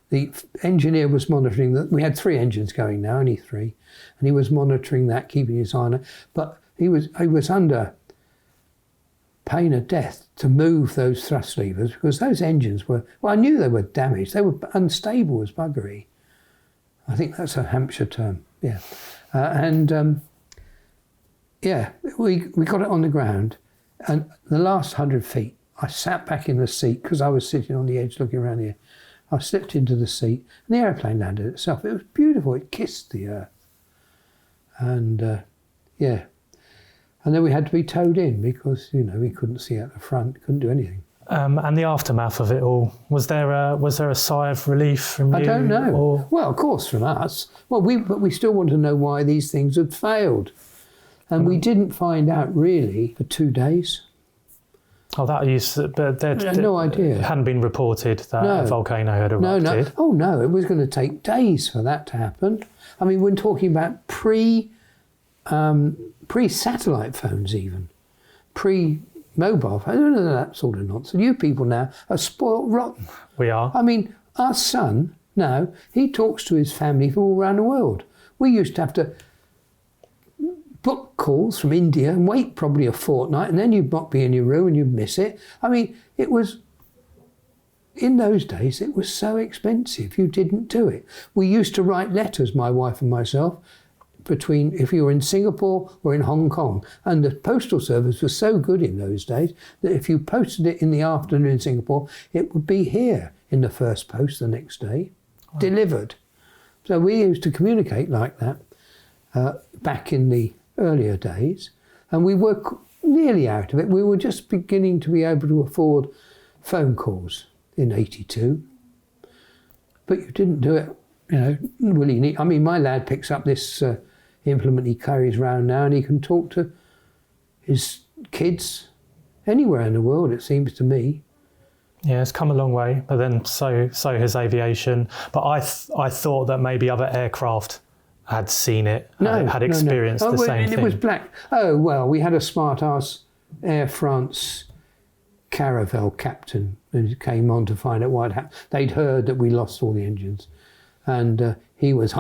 The engineer was monitoring that. We had 3 engines going now, only 3. And he was monitoring that, keeping his eye on it. But he was under pain of death to move those thrust levers, because those engines were, well, I knew they were damaged. They were unstable as buggery. I think that's a Hampshire term, yeah. We got it on the ground, and the last 100 feet, I sat back in the seat, because I was sitting on the edge looking around here. I slipped into the seat, and the airplane landed itself. It was beautiful. It kissed the earth. And, And then we had to be towed in, because, you know, we couldn't see out the front, couldn't do anything. And the aftermath of it all, was there a sigh of relief from you? I don't know. Or? Well, of course, from us. Well, but we still want to know why these things had failed. And we didn't find out really for 2 days. Oh, but I had no idea. It hadn't been reported that a volcano had erupted. No. Oh, no, it was going to take days for that to happen. I mean, we're talking about pre-satellite phones even, pre-mobile phones, none of that sort of nonsense. You people now are spoiled rotten. We are. I mean, our son now, he talks to his family from all around the world. We used to have to book calls from India and wait probably a fortnight, and then you'd not be in your room and you'd miss it. I mean, it was, in those days, it was so expensive, you didn't do it. We used to write letters, my wife and myself, between if you were in Singapore or in Hong Kong. And the postal service was so good in those days that if you posted it in the afternoon in Singapore, it would be here in the first post the next day, delivered. So we used to communicate like that back in the earlier days. And we were nearly out of it. We were just beginning to be able to afford phone calls in 82. But you didn't do it, you know, willy-nilly. I mean, my lad picks up this implement he carries around now, and he can talk to his kids anywhere in the world, it seems to me. Yeah, it's come a long way, but then so has aviation. But I thought that maybe other aircraft had seen it, No, had experienced the same thing? It was black. Oh, well, we had a smart-ass Air France caravel captain who came on to find out what had happened. They'd heard that we lost all the engines. And he was,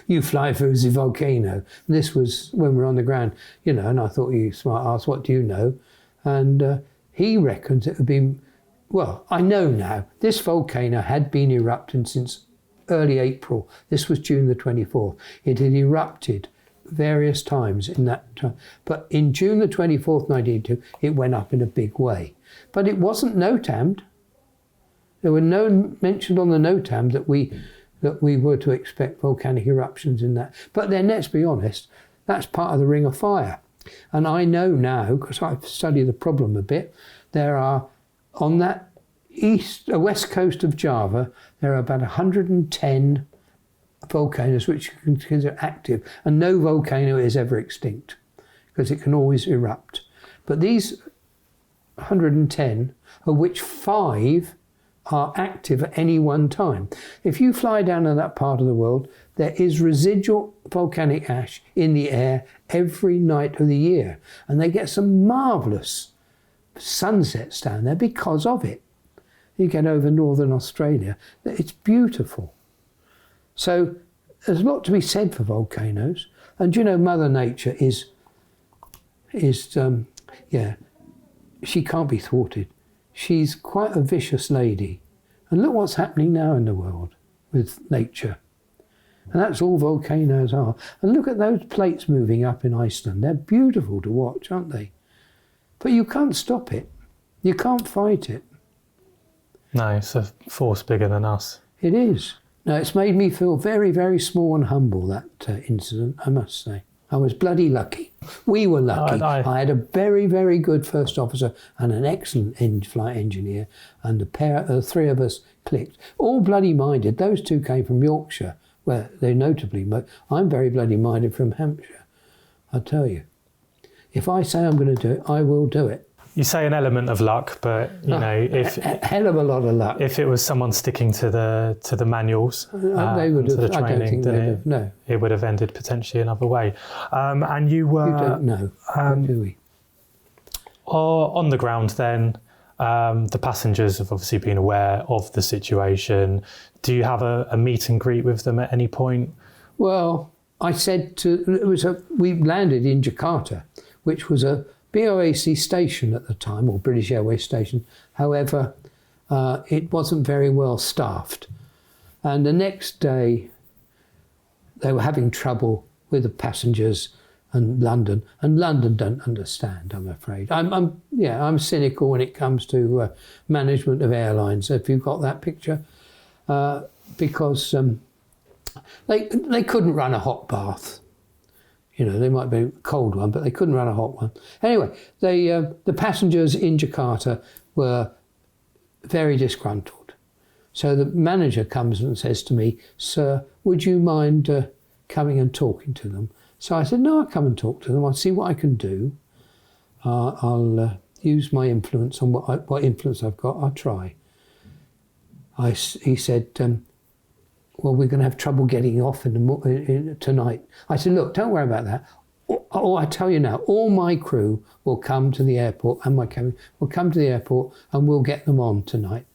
you fly through the volcano. And this was when we were on the ground, and I thought, you smart-ass, what do you know? And he reckons it had been, well, I know now, this volcano had been erupting since early April. This was June the 24th. It had erupted various times in that time. But in June the 24th, 1982, it went up in a big way. But it wasn't NOTAM'd. There were no mentioned on the NOTAM that we were to expect volcanic eruptions in that. But then, let's be honest, that's part of the Ring of Fire. And I know now, because I've studied the problem a bit, there are, on that west coast of Java, there are about 110 volcanoes which you can consider active, and no volcano is ever extinct because it can always erupt. But these 110, of which 5 are active at any one time. If you fly down to that part of the world, there is residual volcanic ash in the air every night of the year, and they get some marvellous sunsets down there because of it. You get over northern Australia, it's beautiful. So there's a lot to be said for volcanoes. And Mother Nature is she can't be thwarted. She's quite a vicious lady. And look what's happening now in the world with nature. And that's all volcanoes are. And look at those plates moving up in Iceland. They're beautiful to watch, aren't they? But you can't stop it. You can't fight it. No, it's a force bigger than us. It is. No, it's made me feel very, very small and humble, that incident, I must say. I was bloody lucky. We were lucky. I had a very, very good first officer and an excellent flight engineer, and the 3 of us clicked. All bloody minded. Those 2 came from Yorkshire, where they notably... I'm very bloody minded from Hampshire, I tell you. If I say I'm going to do it, I will do it. You say an element of luck, but if a hell of a lot of luck. If it was someone sticking to the manuals, they would have. I don't think they'd have. No, it would have ended potentially another way. And you were. You don't know, do we? On the ground, then, the passengers have obviously been aware of the situation. Do you have a meet and greet with them at any point? Well, I said we landed in Jakarta, which was a BOAC station at the time, or British Airways station. However, it wasn't very well staffed. And the next day, they were having trouble with the passengers and London don't understand, I'm afraid. I'm cynical when it comes to management of airlines. If you've got that picture, because they couldn't run a hot bath. They might be a cold one, but they couldn't run a hot one. Anyway, the passengers in Jakarta were very disgruntled. So the manager comes and says to me, "Sir, would you mind coming and talking to them?" So I said, "No, I'll come and talk to them. I'll see what I can do. I'll use my influence on what influence I've got. I'll try." He said, "Well, we're going to have trouble getting off tonight." I said, "Look, don't worry about that. I tell you now, all my crew will come to the airport, and my cabin will come to the airport, and we'll get them on tonight,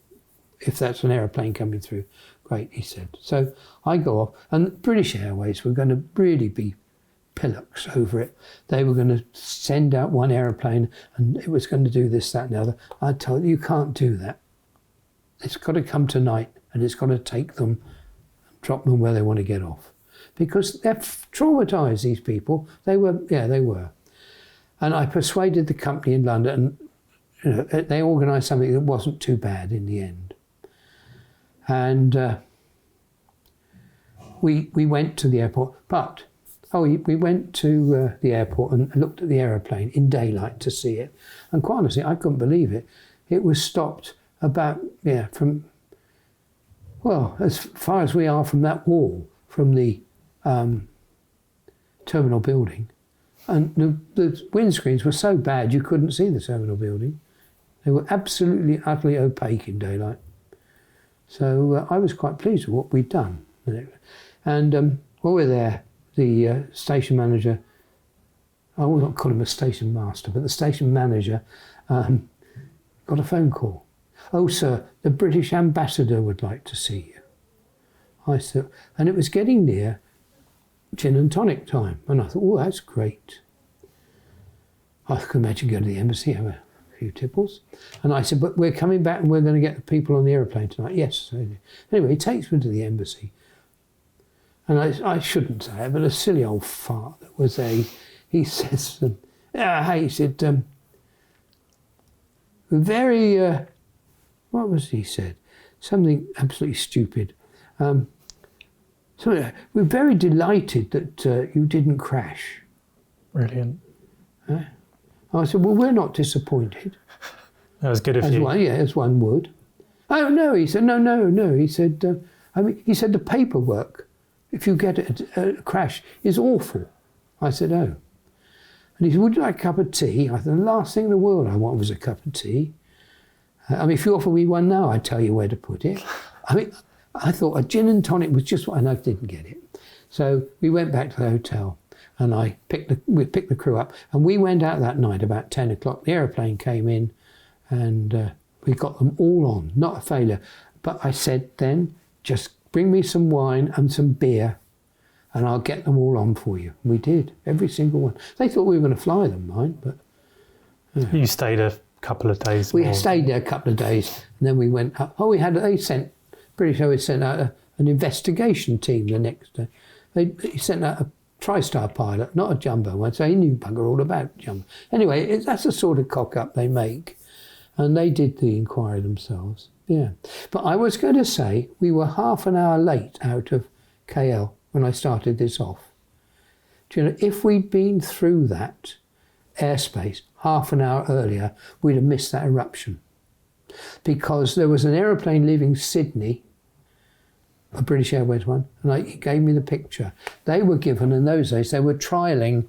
if that's an aeroplane coming through." "Great," he said. So I go off, and British Airways were going to really be pillocks over it. They were going to send out one aeroplane, and it was going to do this, that, and the other. I told you can't do that. It's got to come tonight, and it's got to take them, drop them where they want to get off. Because they're traumatised, these people. They were. And I persuaded the company in London, and they organised something that wasn't too bad in the end. And we went to the airport, but we went to the airport and looked at the aeroplane in daylight to see it. And quite honestly, I couldn't believe it. It was stopped about, from, well, as far as we are from that wall, from the terminal building. And the windscreens were so bad you couldn't see the terminal building. They were absolutely, utterly opaque in daylight. So I was quite pleased with what we'd done. And while we're there, the station manager, I will not call him a station master, but the station manager got a phone call. "Oh, sir, the British ambassador would like to see you." I said, and it was getting near gin and tonic time. And I thought, oh, that's great. I can imagine going to the embassy, have a few tipples. And I said, but we're coming back and we're going to get the people on the aeroplane tonight. Yes. Anyway, he takes me to the embassy. And I shouldn't say it, but a silly old fart that was he says, hey, he said, very, what was he said? Something absolutely stupid. So we're very delighted that you didn't crash. Brilliant. I said, well, we're not disappointed. That was good of you. As one would. Oh, no, he said, no. He said, he said the paperwork, if you get a crash, is awful. I said, oh. And he said, would you like a cup of tea? I said, the last thing in the world I want was a cup of tea. If you offer me one now, I'd tell you where to put it. I thought a gin and tonic was just what, and I didn't get it. So we went back to the hotel, and we picked the crew up, and we went out that night about 10 o'clock. The aeroplane came in, and we got them all on, not a failure. But I said then, just bring me some wine and some beer, and I'll get them all on for you. And we did, every single one. They thought we were going to fly them, mind, but... You stayed a couple of days We stayed there a couple of days, and then we went up. British Airways sent out an investigation team the next day. He sent out a TriStar pilot, not a jumbo one, so he knew bugger all about jumbo. Anyway, that's the sort of cock-up they make, and they did the inquiry themselves. Yeah. But I was going to say, we were half an hour late out of KL when I started this off. Do you know, if we'd been through that airspace half an hour earlier, we'd have missed that eruption. Because there was an aeroplane leaving Sydney, a British Airways one, and he gave me the picture. They were given, in those days, they were trialling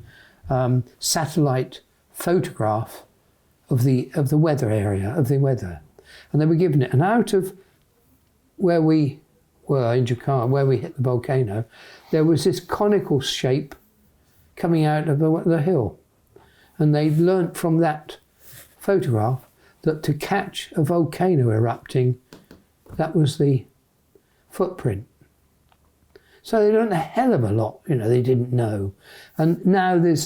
satellite photograph of the weather area, of the weather. And they were given it. And out of where we were in Jakarta, where we hit the volcano, there was this conical shape coming out of the hill. And they learnt from that photograph that to catch a volcano erupting, that was the footprint. So they learned a hell of a lot, they didn't know. And now there's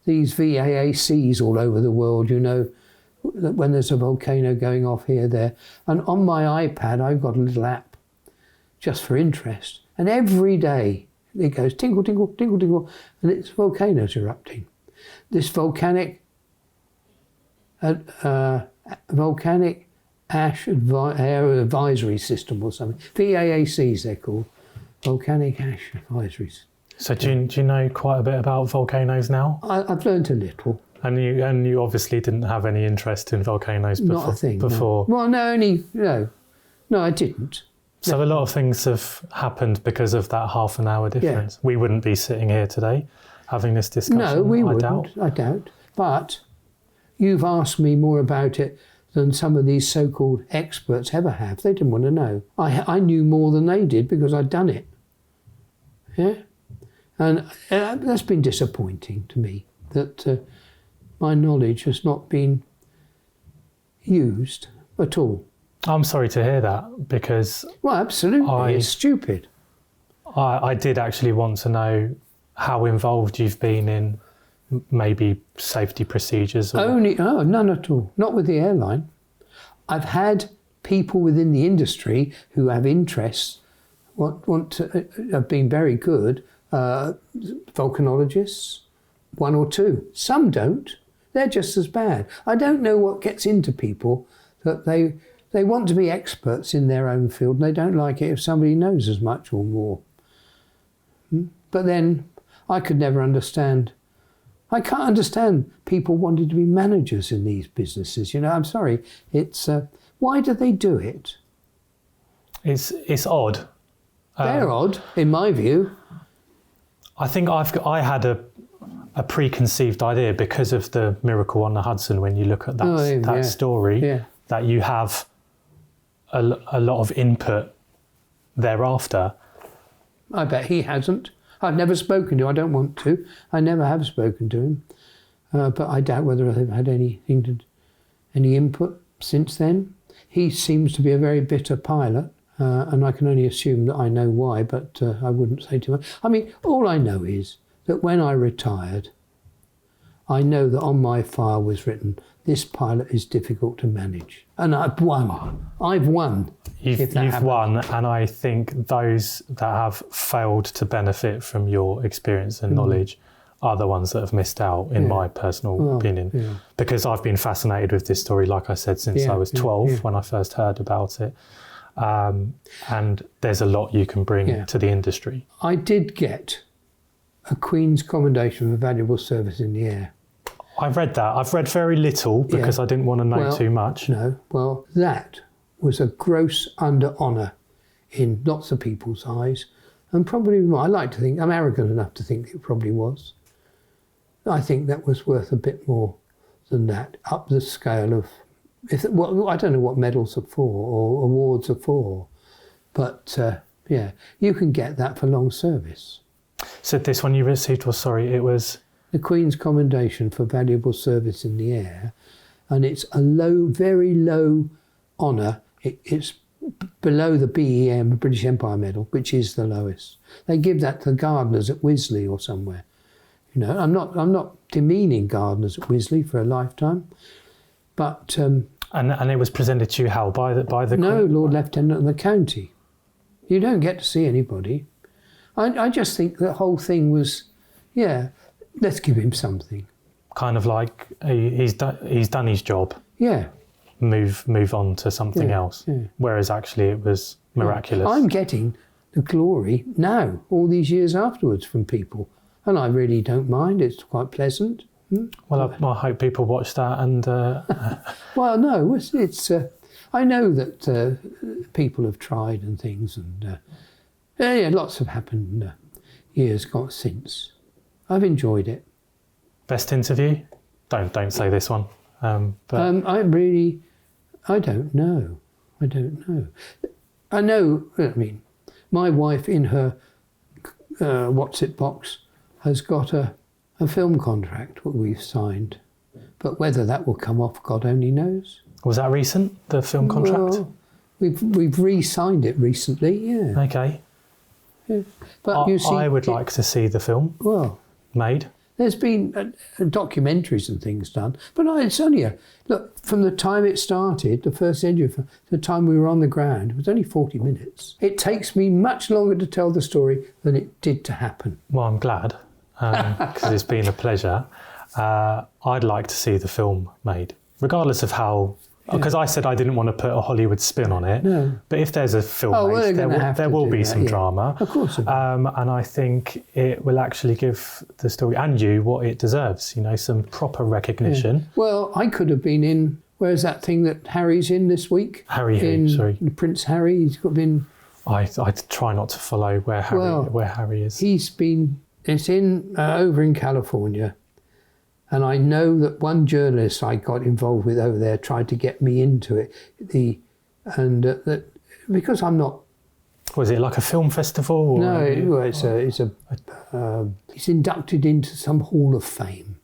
these VAACs all over the world, that when there's a volcano going off here, there. And on my iPad, I've got a little app just for interest. And every day it goes tinkle, tinkle, tinkle, tinkle, and it's volcanoes erupting. This volcanic ash air advisory system or something. VAACs they're called. Volcanic ash advisories. So do you know quite a bit about volcanoes now? I've learned a little. And you obviously didn't have any interest in volcanoes before. Not a thing. Before. No. Well, no, I didn't. So a lot of things have happened because of that half an hour difference. Yeah. We wouldn't be sitting here today having this discussion. No, we wouldn't. I doubt. But you've asked me more about it than some of these so-called experts ever have. They didn't want to know. I knew more than they did because I'd done it. Yeah? And that's been disappointing to me, that my knowledge has not been used at all. I'm sorry to hear that, because... Well, absolutely. It's stupid. I did actually want to know how involved you've been in maybe safety procedures. None at all. Not with the airline. I've had people within the industry who have interests, want to have been very good, volcanologists, one or two. Some don't. They're just as bad. I don't know what gets into people, that they want to be experts in their own field and they don't like it if somebody knows as much or more. But then I could never understand. I can't understand people wanting to be managers in these businesses. I'm sorry. It's why do they do it? It's odd. They're odd, in my view. I think I had a preconceived idea because of the Miracle on the Hudson. When you look at that story, that you have a lot of input thereafter. I bet he hasn't. I've never spoken to him. I don't want to. I never have spoken to him. But I doubt whether I've had any input since then. He seems to be a very bitter pilot, and I can only assume that I know why, but I wouldn't say too much. I mean, all I know is that when I retired, I know that on my file was written, this pilot is difficult to manage. And I've won. I've won. You've won, and I think those that have failed to benefit from your experience and knowledge are the ones that have missed out, in my personal opinion. Yeah. Because I've been fascinated with this story, like I said, since I was 12 when I first heard about it. And there's a lot you can bring to the industry. I did get a Queen's Commendation for valuable service in the air. I've read that. I've read very little because I didn't want to know too much. No, well, that was a gross under honour in lots of people's eyes. And probably more. I like to think, I'm arrogant enough to think it probably was. I think that was worth a bit more than that, up the scale of, I don't know what medals are for or awards are for, but you can get that for long service. So this one you received was, it was? The Queen's Commendation for valuable service in the air, and it's a low, very low honour. It's below the BEM, British Empire Medal, which is the lowest. They give that to gardeners at Wisley or somewhere. You know, I'm not demeaning gardeners at Wisley for a lifetime, but and it was presented to you how by the no, Queen? Lord Lieutenant of the county. You don't get to see anybody. I just think the whole thing was, let's give him something. Kind of like he's done his job. Yeah. Move on to something else. Yeah. Whereas actually it was miraculous. I'm getting the glory now, all these years afterwards, from people. And I really don't mind. It's quite pleasant. Well, I hope people watch that and... Well, no, it's I know that people have tried and things, and lots have happened years gone since. I've enjoyed it. Best interview? Don't say this one. I don't know. I know, I mean, my wife in her what's-it box has got a film contract that we've signed. But whether that will come off, God only knows. Was that recent, the film contract? Well, we've re-signed it recently, yeah. Okay. Yeah. But you see, I would like to see the film made. There's been documentaries and things done, but it's only look, from the time it started, the first interview, to the time we were on the ground, it was only 40 minutes. It takes me much longer to tell the story than it did to happen. Well, I'm glad, because it's been a pleasure. I'd like to see the film made, regardless of how... Because I said I didn't want to put a Hollywood spin on it. No. But if there's a film made, there will be some drama. Of course. And I think it will actually give the story and you what it deserves, some proper recognition. Yeah. Well, I could have been in, where's that thing that Harry's in this week? Prince Harry. He's been... I try not to follow where Harry is. It's over in California. And I know that one journalist I got involved with over there tried to get me into it. Because I'm not... Was it like a film festival? Or no, it's inducted into some Hall of Fame.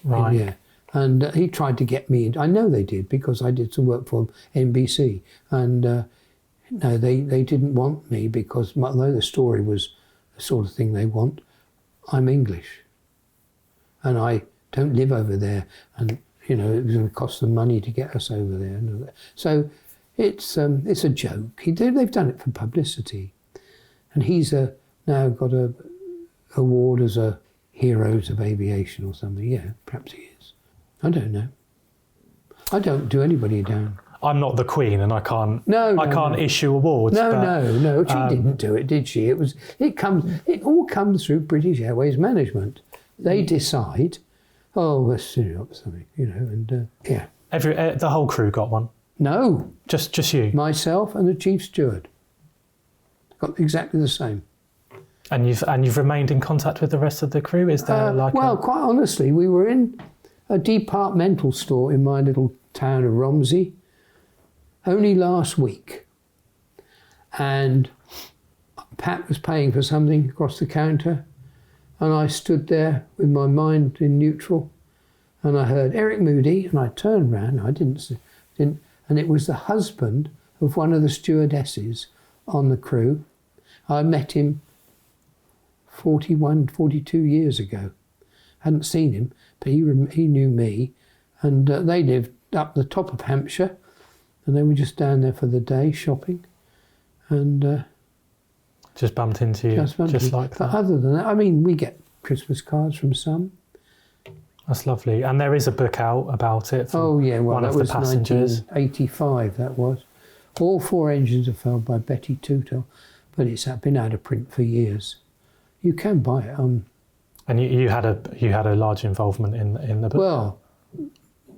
Right. And he tried to get me in. I know they did, because I did some work for NBC. And no, they didn't want me because, although the story was the sort of thing they want, I'm English. And I don't live over there, and it was going to cost them money to get us over there. So it's a joke. They've done it for publicity, and he's now got a award as a Heroes of Aviation or something. Yeah, perhaps he is. I don't know. I don't do anybody down. I'm not the Queen, and I can't. I can't issue awards. No. She didn't do it, did she? It all comes through British Airways management. They decide. Oh, let's set it up something, and yeah. The whole crew got one? No. Just you? Myself and the chief steward. Got exactly the same. And you've remained in contact with the rest of the crew? Is there quite honestly, we were in a departmental store in my little town of Romsey only last week. And Pat was paying for something across the counter, And I stood there with my mind in neutral, and I heard Eric Moody, and I turned round. I didn't, and it was the husband of one of the stewardesses on the crew. I met him 41, 42 years ago. Hadn't seen him, but he knew me, and they lived up the top of Hampshire, and they were just down there for the day shopping, and just bumped into you, just like that. But other than that, I mean, we get Christmas cards from some. That's lovely, and there is a book out about it. Oh yeah, well one that of was the passengers. 1985. That was. All 4 engines are filled by Betty Tootle, but it's been out of print for years. You can buy it on. And you had a large involvement in the book. Well,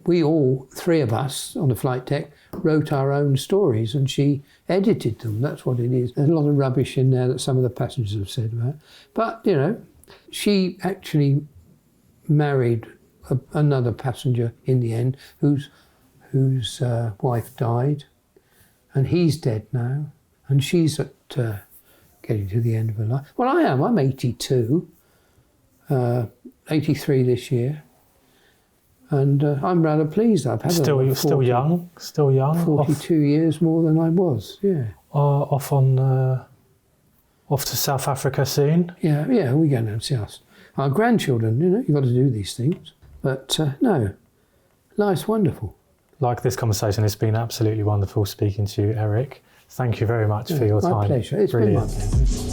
we all 3 of us on the flight deck wrote our own stories, and she edited them. That's what it is. There's a lot of rubbish in there that some of the passengers have said about it. But you know, she actually married another passenger in the end, whose wife died, and he's dead now, and she's at getting to the end of her life. Well, I am. I'm 82, 83 this year, and I'm rather pleased. I've had still young. 42 years more than I was. Yeah. Off to South Africa soon. Yeah. We're going to see our grandchildren. You know, you've got to do these things. But no, life's wonderful. Like this conversation, it's been absolutely wonderful speaking to you, Eric. Thank you very much for your time. My pleasure. It's Brilliant. been my pleasure.